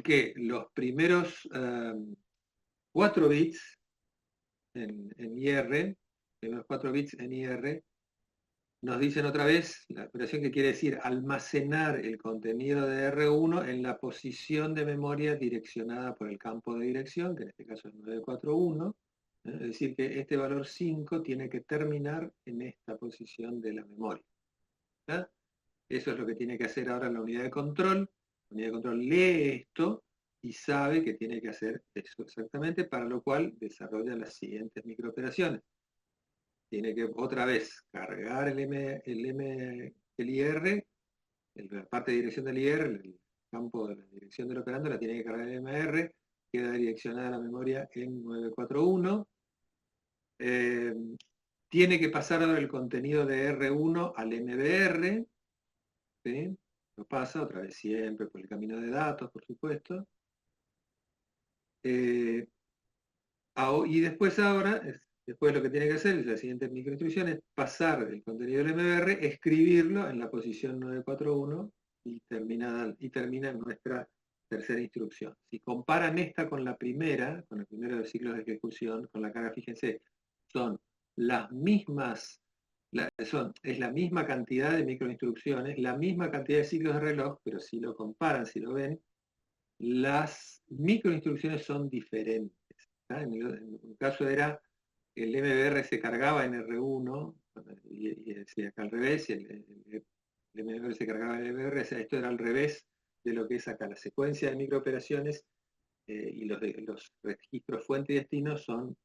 que los primeros 4 bits en IR, primeros 4 bits en IR, nos dicen otra vez la operación que quiere decir almacenar el contenido de R1 en la posición de memoria direccionada por el campo de dirección, que en este caso es 941. Es decir, que este valor 5 tiene que terminar en esta posición de la memoria. ¿Está? Eso es lo que tiene que hacer ahora la unidad de control. La unidad de control lee esto y sabe que tiene que hacer eso exactamente, para lo cual desarrolla las siguientes microoperaciones. Tiene que otra vez cargar el IR, la parte de dirección del IR, el campo de la dirección del operando, la tiene que cargar el MR, queda direccionada la memoria en 941. Tiene que pasar ahora el contenido de R1 al MBR, ¿sí? Lo pasa otra vez siempre por el camino de datos, por supuesto. Y después ahora, después lo que tiene que hacer, la siguiente microinstrucción, es pasar el contenido del MBR, escribirlo en la posición 941 y termina en nuestra tercera instrucción. Si comparan esta con la primera, con el primero de los ciclos de ejecución, con la carga, fíjense, son las mismas, es la misma cantidad de microinstrucciones, la misma cantidad de ciclos de reloj, pero si lo comparan, si lo ven, las microinstrucciones son diferentes. En el caso era, el MBR se cargaba en R1, y decía acá al revés, y el MBR se cargaba en MBR, o sea, esto era al revés de lo que es acá. La secuencia de microoperaciones y los registros fuente y destino son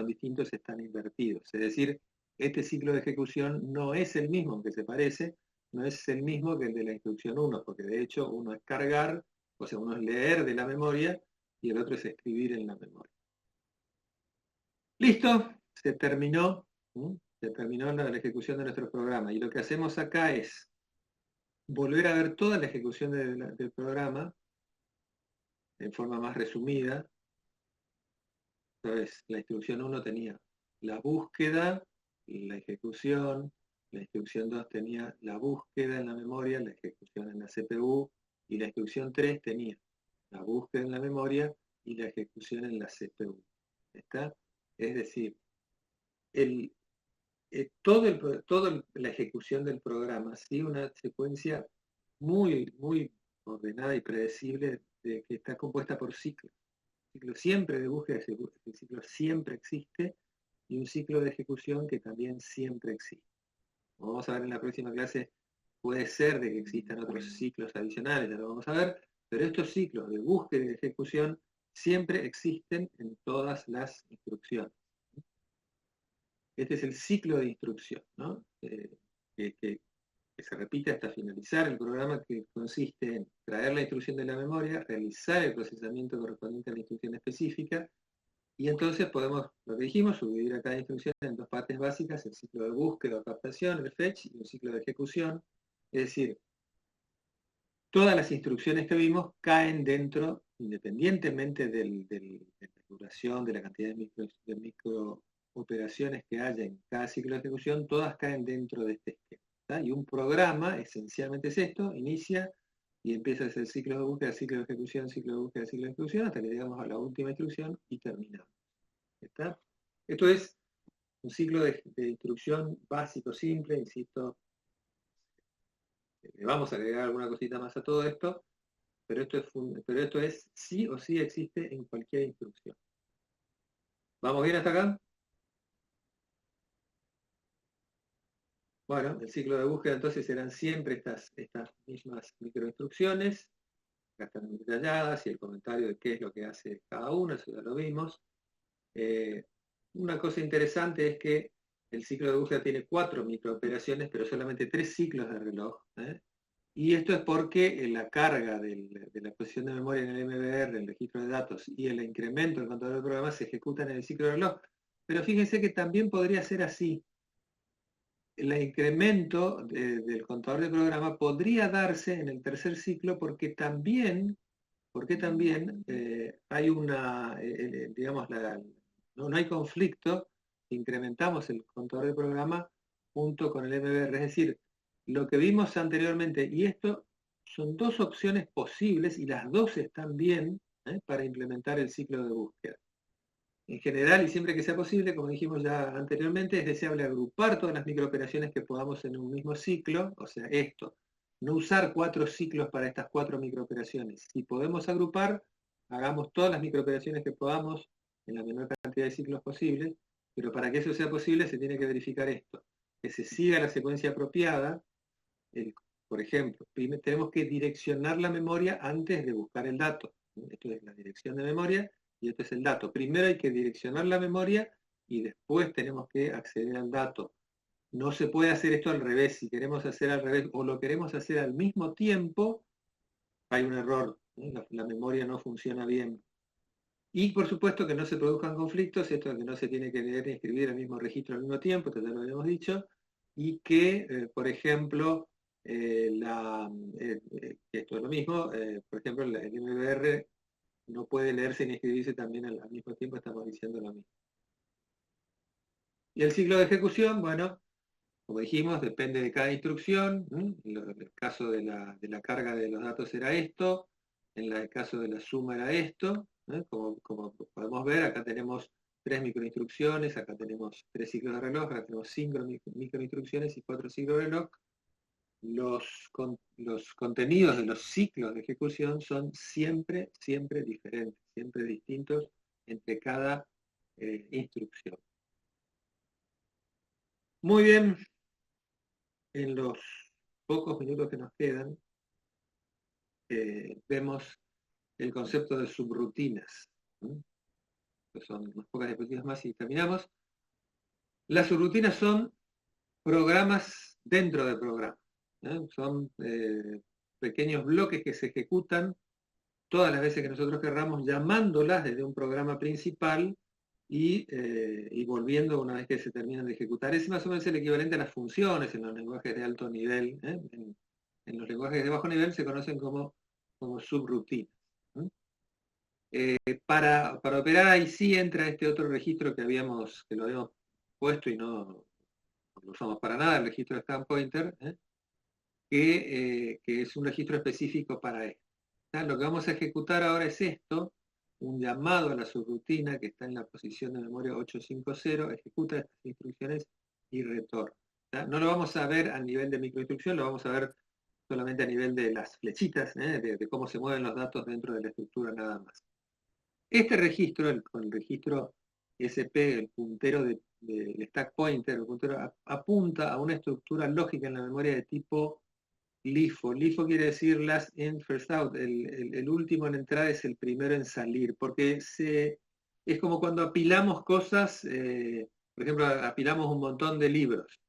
distintos, están invertidos. Es decir, este ciclo de ejecución no es el mismo, aunque se parece, no es el mismo que el de la instrucción 1, porque de hecho uno es cargar, o sea, uno es leer de la memoria y el otro es escribir en la memoria. Listo, se terminó la ejecución de nuestro programa, y lo que hacemos acá es volver a ver toda la ejecución del programa en forma más resumida. Entonces, la instrucción 1 tenía la búsqueda, la ejecución, la instrucción 2 tenía la búsqueda en la memoria, la ejecución en la CPU, y la instrucción 3 tenía la búsqueda en la memoria y la ejecución en la CPU. ¿Está? Es decir, toda la ejecución del programa sigue una secuencia muy, muy ordenada y predecible, que está compuesta por ciclos. El ciclo siempre de búsqueda, el ciclo siempre existe, y un ciclo de ejecución que también siempre existe. Como vamos a ver en la próxima clase, puede ser de que existan otros ciclos adicionales, ya lo vamos a ver, pero estos ciclos de búsqueda y de ejecución siempre existen en todas las instrucciones. Este es el ciclo de instrucción, ¿no? Que se repite hasta finalizar el programa, que consiste en traer la instrucción de la memoria, realizar el procesamiento correspondiente a la instrucción específica, y entonces podemos, lo que dijimos, subdividir a cada instrucción en dos partes básicas: el ciclo de búsqueda o captación, el fetch, y un ciclo de ejecución. Es decir, todas las instrucciones que vimos caen dentro, independientemente de la duración, de la cantidad de microoperaciones que haya en cada ciclo de ejecución, todas caen dentro de este esquema. ¿Está? Y un programa esencialmente es esto: inicia y empieza a hacer ciclo de búsqueda, ciclo de ejecución, ciclo de búsqueda, ciclo de ejecución, hasta que llegamos a la última instrucción y terminamos. ¿Está? Esto es un ciclo de instrucción básico, simple, insisto. Le vamos a agregar alguna cosita más a todo esto, pero esto es sí o sí existe en cualquier instrucción. ¿Vamos bien hasta acá? Bueno, el ciclo de búsqueda entonces serán siempre estas mismas microinstrucciones, acá están muy detalladas y el comentario de qué es lo que hace cada una, eso ya lo vimos. Una cosa interesante es que el ciclo de búsqueda tiene 4 microoperaciones, pero solamente 3 ciclos de reloj. Y esto es porque la carga de la posición de memoria en el MBR, el registro de datos, y el incremento del contador de programa se ejecutan en el ciclo de reloj. Pero fíjense que también podría ser así. El incremento del contador de programa podría darse en el tercer ciclo porque también hay una, digamos, no hay conflicto, incrementamos el contador de programa junto con el MBR. Es decir, lo que vimos anteriormente, y esto son 2 opciones posibles y las 2 están bien para implementar el ciclo de búsqueda. En general, y siempre que sea posible, como dijimos ya anteriormente, es deseable agrupar todas las microoperaciones que podamos en un mismo ciclo, o sea, esto, no usar 4 ciclos para estas 4 microoperaciones. Si podemos agrupar, hagamos todas las microoperaciones que podamos en la menor cantidad de ciclos posible, pero para que eso sea posible se tiene que verificar esto, que se siga la secuencia apropiada. Por ejemplo, tenemos que direccionar la memoria antes de buscar el dato. Esto es la dirección de memoria y esto es el dato. Primero hay que direccionar la memoria y después tenemos que acceder al dato. No se puede hacer esto al revés. Si queremos hacer al revés o lo queremos hacer al mismo tiempo, hay un error. La memoria no funciona bien. Y por supuesto que no se produzcan conflictos, esto de que no se tiene que leer y escribir el mismo registro al mismo tiempo, esto ya lo habíamos dicho, y que, por ejemplo, esto es lo mismo, por ejemplo, el MBR no puede leerse ni escribirse también al mismo tiempo, estamos diciendo lo mismo. Y el ciclo de ejecución, bueno, como dijimos, depende de cada instrucción. En el caso de la carga de los datos era esto, en el caso de la suma era esto. Como podemos ver, acá tenemos 3 microinstrucciones, acá tenemos 3 ciclos de reloj, acá tenemos 5 microinstrucciones y 4 ciclos de reloj. Los contenidos de los ciclos de ejecución son siempre diferentes, siempre distintos entre cada instrucción. Muy bien, en los pocos minutos que nos quedan, vemos el concepto de subrutinas. Son unas pocas diapositivas más y terminamos. Las subrutinas son programas dentro de programas. Son pequeños bloques que se ejecutan todas las veces que nosotros querramos, llamándolas desde un programa principal y volviendo una vez que se terminan de ejecutar. Es más o menos el equivalente a las funciones en los lenguajes de alto nivel. En los lenguajes de bajo nivel se conocen como subrutinas. Para operar ahí sí entra este otro registro que lo habíamos puesto y no lo usamos para nada, el registro de Scan Pointer, que es un registro específico para esto. Lo que vamos a ejecutar ahora es esto, un llamado a la subrutina que está en la posición de memoria 850, ejecuta estas instrucciones y retorna. No lo vamos a ver a nivel de microinstrucción, lo vamos a ver solamente a nivel de las flechitas, de cómo se mueven los datos dentro de la estructura nada más. Este registro, con el registro SP, el puntero del stack pointer, el puntero apunta a una estructura lógica en la memoria de tipo LIFO. LIFO quiere decir last in, first out. El último en entrar es el primero en salir, porque es como cuando apilamos cosas, por ejemplo, apilamos un montón de libros.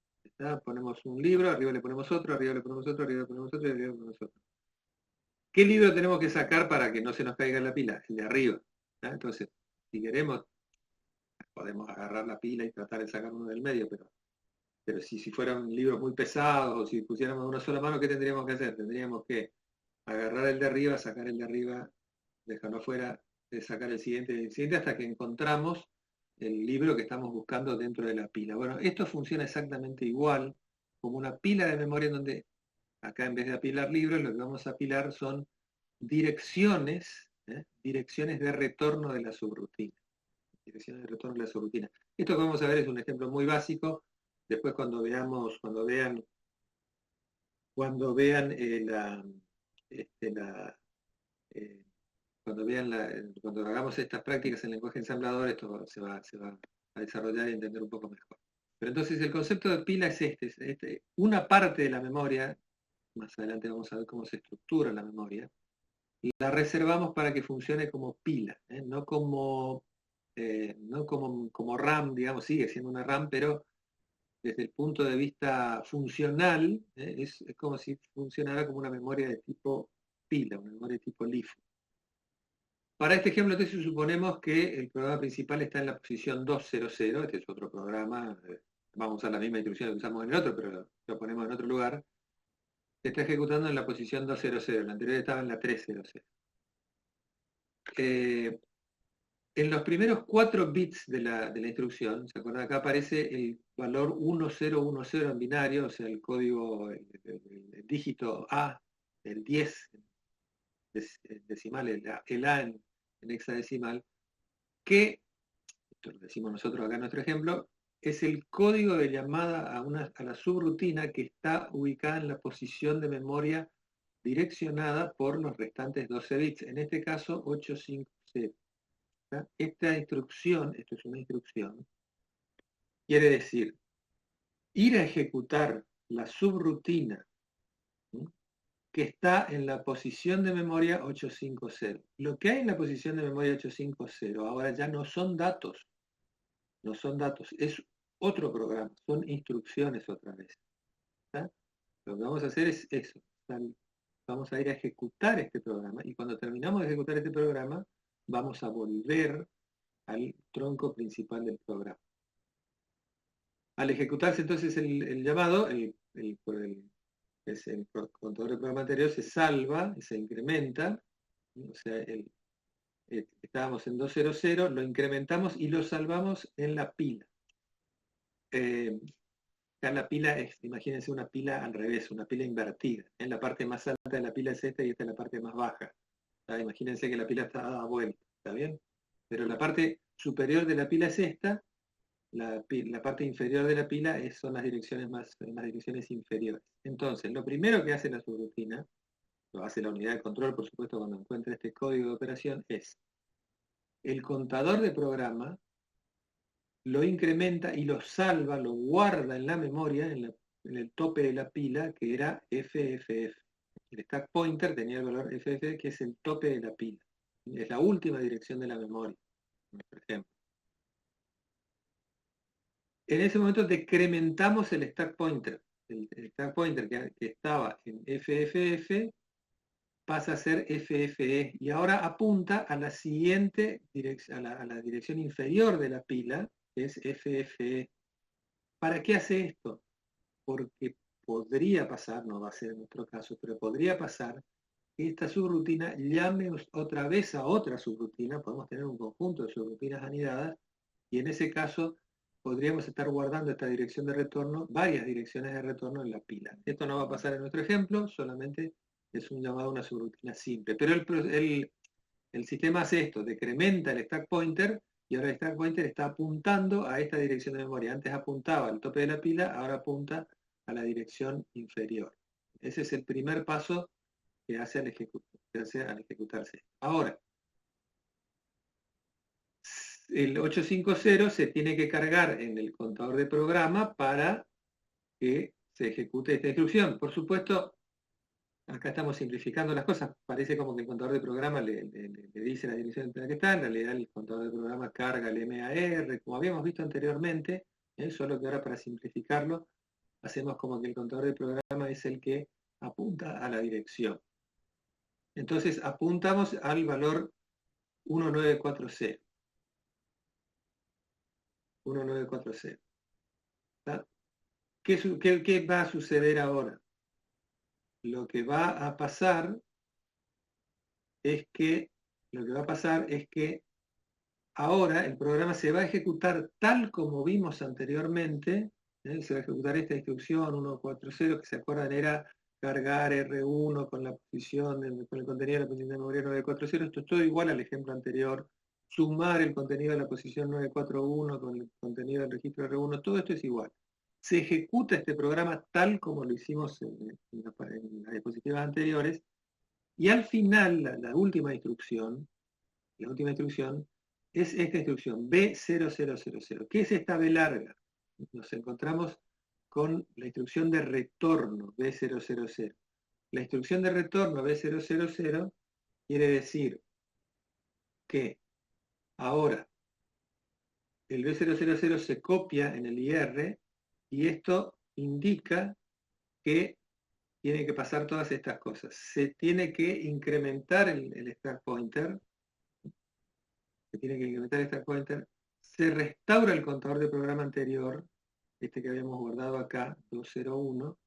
Ponemos un libro, arriba le ponemos otro, arriba le ponemos otro, arriba le ponemos otro y arriba le ponemos otro. ¿Qué libro tenemos que sacar para que no se nos caiga la pila? El de arriba. Entonces, si queremos, podemos agarrar la pila y tratar de sacar uno del medio, pero si fueran libros muy pesados o si pusiéramos una sola mano, ¿qué tendríamos que hacer? Tendríamos que agarrar el de arriba, sacar el de arriba, dejarlo afuera, sacar el siguiente hasta que encontramos el libro que estamos buscando dentro de la pila. Bueno, esto funciona exactamente igual como una pila de memoria en donde acá en vez de apilar libros, lo que vamos a apilar son direcciones de retorno de la subrutina. Direcciones de retorno de la subrutina. Esto que vamos a ver es un ejemplo muy básico. Después cuando vean cuando vean cuando hagamos estas prácticas en lenguaje ensamblador, esto se va a desarrollar y entender un poco mejor. Pero entonces el concepto de pila es una parte de la memoria, más adelante vamos a ver cómo se estructura la memoria, y la reservamos para que funcione como pila, no como RAM, digamos, sigue siendo una RAM, pero desde el punto de vista funcional, es como si funcionara como una memoria de tipo pila, una memoria de tipo LIFO. Para este ejemplo, entonces suponemos que el programa principal está en la posición 200, este es otro programa, vamos a usar la misma instrucción que usamos en el otro, pero lo ponemos en otro lugar, se está ejecutando en la posición 200, el anterior estaba en la 300. En los primeros 4 bits de la instrucción, ¿se acuerdan? Acá aparece el valor 1010 en binario, o sea, el código, el dígito A, el 10 decimal, el A en hexadecimal, que, esto lo decimos nosotros acá en nuestro ejemplo, es el código de llamada a la subrutina que está ubicada en la posición de memoria direccionada por los restantes 12 bits, en este caso 850. Esta instrucción, esto es una instrucción, quiere decir ir a ejecutar la subrutina, ¿sí?, que está en la posición de memoria 850. Lo que hay en la posición de memoria 850 ahora ya no son datos, es otro programa, son instrucciones otra vez. ¿Está? Lo que vamos a hacer es eso, vamos a ir a ejecutar este programa y cuando terminamos de ejecutar este programa vamos a volver al tronco principal del programa. Al ejecutarse entonces el llamado, el contador del programa anterior se salva y se incrementa, o sea, estábamos en 200, lo incrementamos y lo salvamos en la pila. Acá la pila es, imagínense una pila al revés, una pila invertida. En la parte más alta de la pila es esta y esta es la parte más baja. Imagínense que la pila está dada vuelta, ¿está bien? Pero la parte superior de la pila es esta, la parte inferior de la pila son las direcciones inferiores. Entonces, lo primero que hace la subrutina, lo hace la unidad de control, por supuesto, cuando encuentra este código de operación, es el contador de programa lo incrementa y lo salva, lo guarda en la memoria, en el tope de la pila, que era FFF. El stack pointer tenía el valor FFF, que es el tope de la pila. Es la última dirección de la memoria, por ejemplo. En ese momento decrementamos el stack pointer. El stack pointer que estaba en FFF pasa a ser FFE y ahora apunta a la siguiente dirección, a la dirección inferior de la pila, que es FFE. ¿Para qué hace esto? Porque podría pasar, no va a ser en nuestro caso, pero podría pasar que esta subrutina llame otra vez a otra subrutina, podemos tener un conjunto de subrutinas anidadas, y en ese caso podríamos estar guardando esta dirección de retorno, varias direcciones de retorno en la pila. Esto no va a pasar en nuestro ejemplo, solamente es un llamado a una subrutina simple. Pero el sistema hace esto, decrementa el stack pointer, y ahora el stack pointer está apuntando a esta dirección de memoria. Antes apuntaba al tope de la pila, ahora apunta a la dirección inferior. Ese es el primer paso que hace al ejecutarse. Ahora, el 850 se tiene que cargar en el contador de programa para que se ejecute esta instrucción. Por supuesto, acá estamos simplificando las cosas. Parece como que el contador de programa le dice la dirección en la que está. En realidad el contador de programa carga el MAR, como habíamos visto anteriormente, solo que ahora para simplificarlo, hacemos como que el contador de programa es el que apunta a la dirección. Entonces apuntamos al valor 1940. 1940. ¿Qué va a suceder ahora? Lo que va a pasar es que ahora el programa se va a ejecutar tal como vimos anteriormente, se va a ejecutar esta instrucción 140, que se acuerdan era cargar R1 con la posición, con el contenido de la posición de memoria 940, esto es todo igual al ejemplo anterior, sumar el contenido de la posición 941 con el contenido del registro R1, todo esto es igual. Se ejecuta este programa tal como lo hicimos en las diapositivas anteriores, Y al final, la última instrucción es esta instrucción, B0000. ¿Qué es esta B larga? Nos encontramos con la instrucción de retorno, B000. La instrucción de retorno, B000, quiere decir que ahora el B000 se copia en el IR y esto indica que tiene que pasar todas estas cosas. Se tiene que incrementar el stack pointer, se restaura el contador de programa anterior, este que habíamos guardado acá, 201,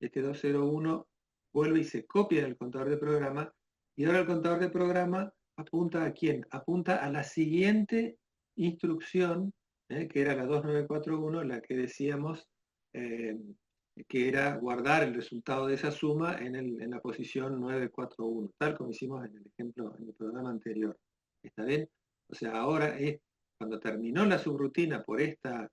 este 201 vuelve y se copia en el contador de programa, y ahora el contador de programa apunta ¿a quién? Apunta a la siguiente instrucción, que era la 2941, la que decíamos que era guardar el resultado de esa suma en la posición 941, tal como hicimos en el ejemplo, en el programa anterior. ¿Está bien? O sea, ahora es cuando terminó la subrutina por esta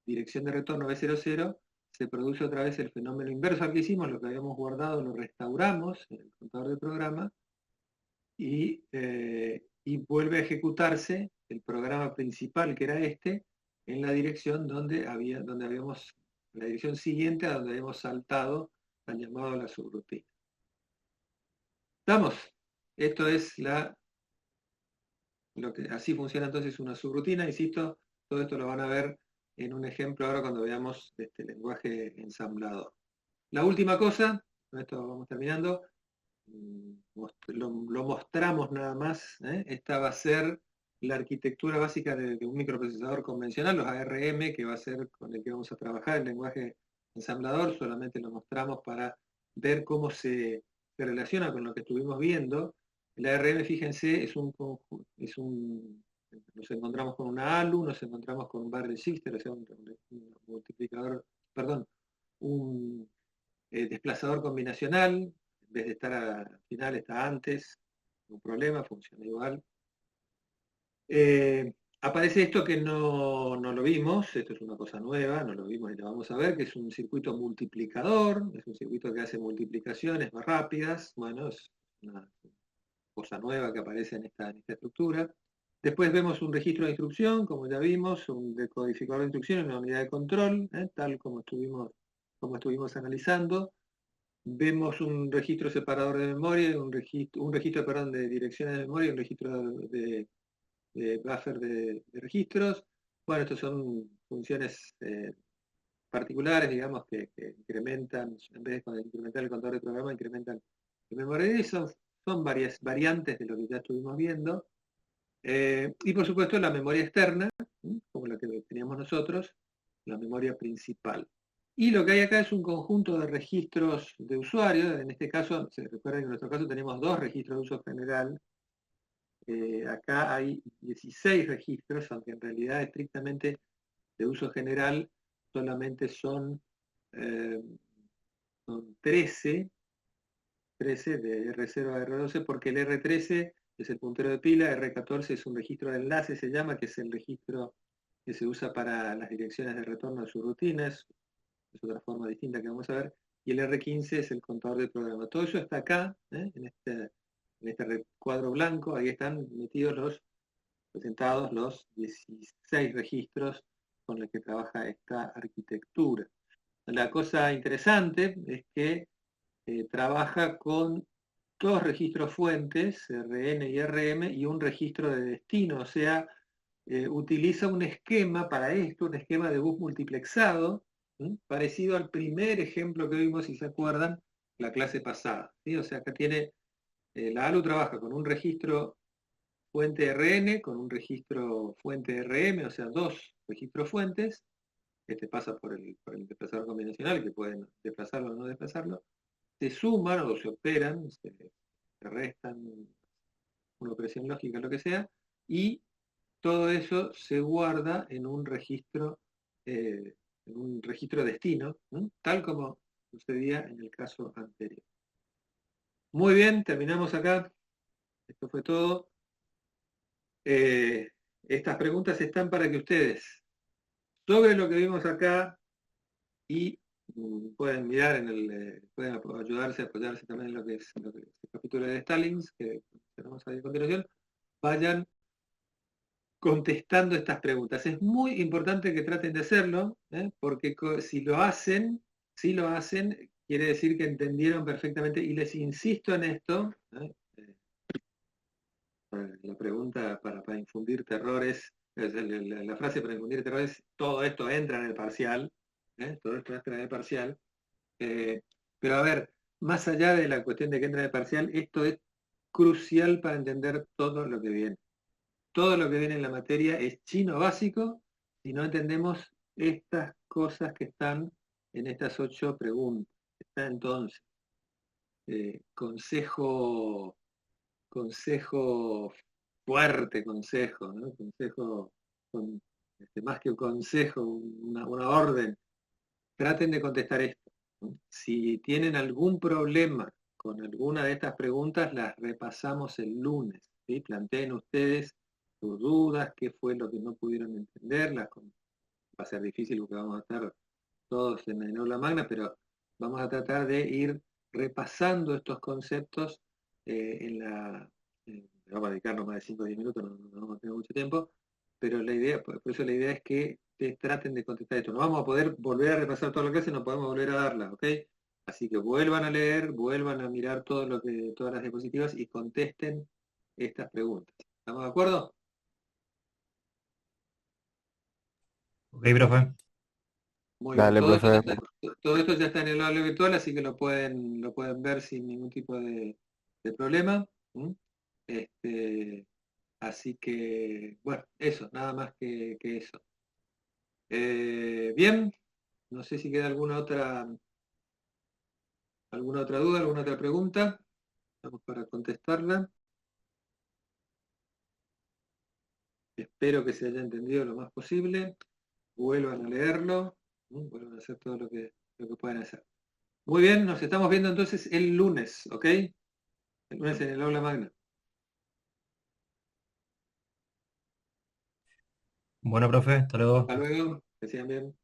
dirección de retorno B00, se produce otra vez el fenómeno inverso al que hicimos, lo que habíamos guardado lo restauramos en el contador de programa y vuelve a ejecutarse el programa principal, que era este, en la dirección la dirección siguiente a donde habíamos saltado al llamado a la subrutina. ¿Estamos? Esto es así funciona entonces una subrutina, insisto, todo esto lo van a ver en un ejemplo ahora cuando veamos este lenguaje ensamblador. La última cosa, con esto vamos terminando, lo mostramos nada más, esta va a ser la arquitectura básica de un microprocesador convencional, los ARM, que va a ser con el que vamos a trabajar el lenguaje ensamblador, solamente lo mostramos para ver cómo se relaciona con lo que estuvimos viendo. El ARM, fíjense, nos encontramos con una ALU, nos encontramos con un barrel shifter, o sea, un multiplicador, perdón, un desplazador combinacional, en vez de estar al final está antes, no hay problema, funciona igual. Aparece esto que no lo vimos, esto es una cosa nueva, no lo vimos y lo vamos a ver, que es un circuito multiplicador, es un circuito que hace multiplicaciones más rápidas, bueno, es una cosa nueva que aparece en esta estructura. Después vemos un registro de instrucción, como ya vimos, un decodificador de instrucciones, una unidad de control, tal como estuvimos analizando. Vemos un registro separador de memoria, un registro perdón, de direcciones de memoria, un registro de buffer de registros. Bueno, estas son funciones particulares, digamos, que incrementan, en vez de incrementar el contador de programa, incrementan el memoria. Son varias variantes de lo que ya estuvimos viendo. Y por supuesto la memoria externa, como la que teníamos nosotros, la memoria principal. Y lo que hay acá es un conjunto de registros de usuario. En este caso, se recuerdan que en nuestro caso tenemos 2 registros de uso general. Acá hay 16 registros, aunque en realidad estrictamente de uso general solamente son 13 de R0 a R12, porque el R13 es el puntero de pila, R14 es un registro de enlace, se llama, que es el registro que se usa para las direcciones de retorno de subrutinas, es otra forma distinta que vamos a ver, y el R15 es el contador de programa. Todo eso está acá, en este cuadro blanco, ahí están presentados los 16 registros con los que trabaja esta arquitectura. La cosa interesante es que trabaja con 2 registros fuentes, RN y RM, y un registro de destino, o sea, utiliza un esquema para esto, un esquema de bus multiplexado, parecido al primer ejemplo que vimos, si se acuerdan, la clase pasada. ¿Sí? O sea, acá tiene, la ALU trabaja con un registro fuente RN, con un registro fuente RM, o sea, 2 registros fuentes. Este pasa por el desplazador combinacional, que pueden desplazarlo o no desplazarlo. Se suman o se operan, se restan, una operación lógica, lo que sea, y todo eso se guarda en un registro destino, tal como sucedía en el caso anterior. Muy bien, terminamos acá. Esto fue todo. Estas preguntas están para que ustedes, sobre lo que vimos acá y pueden mirar pueden ayudarse, apoyarse también en lo que es el capítulo de Stalins, que tenemos ahí a continuación, vayan contestando estas preguntas. Es muy importante que traten de hacerlo, porque si lo hacen, quiere decir que entendieron perfectamente, y les insisto en esto, la pregunta para infundir terrores, la frase para infundir terrores, todo esto entra en el parcial, todo esto entra en el parcial, pero a ver, más allá de la cuestión de que entra en el parcial, esto es crucial para entender todo lo que viene. Todo lo que viene en la materia es chino básico si no entendemos estas cosas que están en estas 8 preguntas. Está entonces, consejo fuerte, consejo, ¿no? Consejo, más que un consejo, una orden. Traten de contestar esto, ¿no? Si tienen algún problema con alguna de estas preguntas, las repasamos el lunes, ¿sí? Planteen ustedes sus dudas, qué fue lo que no pudieron entender, va a ser difícil porque vamos a estar todos en el aula magna, pero vamos a tratar de ir repasando estos conceptos vamos a dedicarnos más de 5 o 10 minutos, no vamos a tener mucho tiempo, pero la idea, por eso la idea es que traten de contestar esto. No vamos a poder volver a repasar toda la clase, no podemos volver a darla, ¿ok? Así que vuelvan a leer, vuelvan a mirar todas las diapositivas y contesten estas preguntas. ¿Estamos de acuerdo? Ok, profe. Muy bien, Dale, profe. todo esto ya está en el aula virtual, así que lo pueden ver sin ningún tipo de problema. ¿Mm? Este, así que, bueno, eso, nada más que eso. Bien, no sé si queda alguna otra duda, alguna otra pregunta. Vamos para contestarla. Espero que se haya entendido lo más posible. Vuelvan a leerlo, vuelvan a hacer todo lo que puedan hacer. Muy bien, nos estamos viendo entonces el lunes, ¿ok? El lunes en el aula magna. Bueno, profe, hasta luego. Hasta luego, que sigan bien.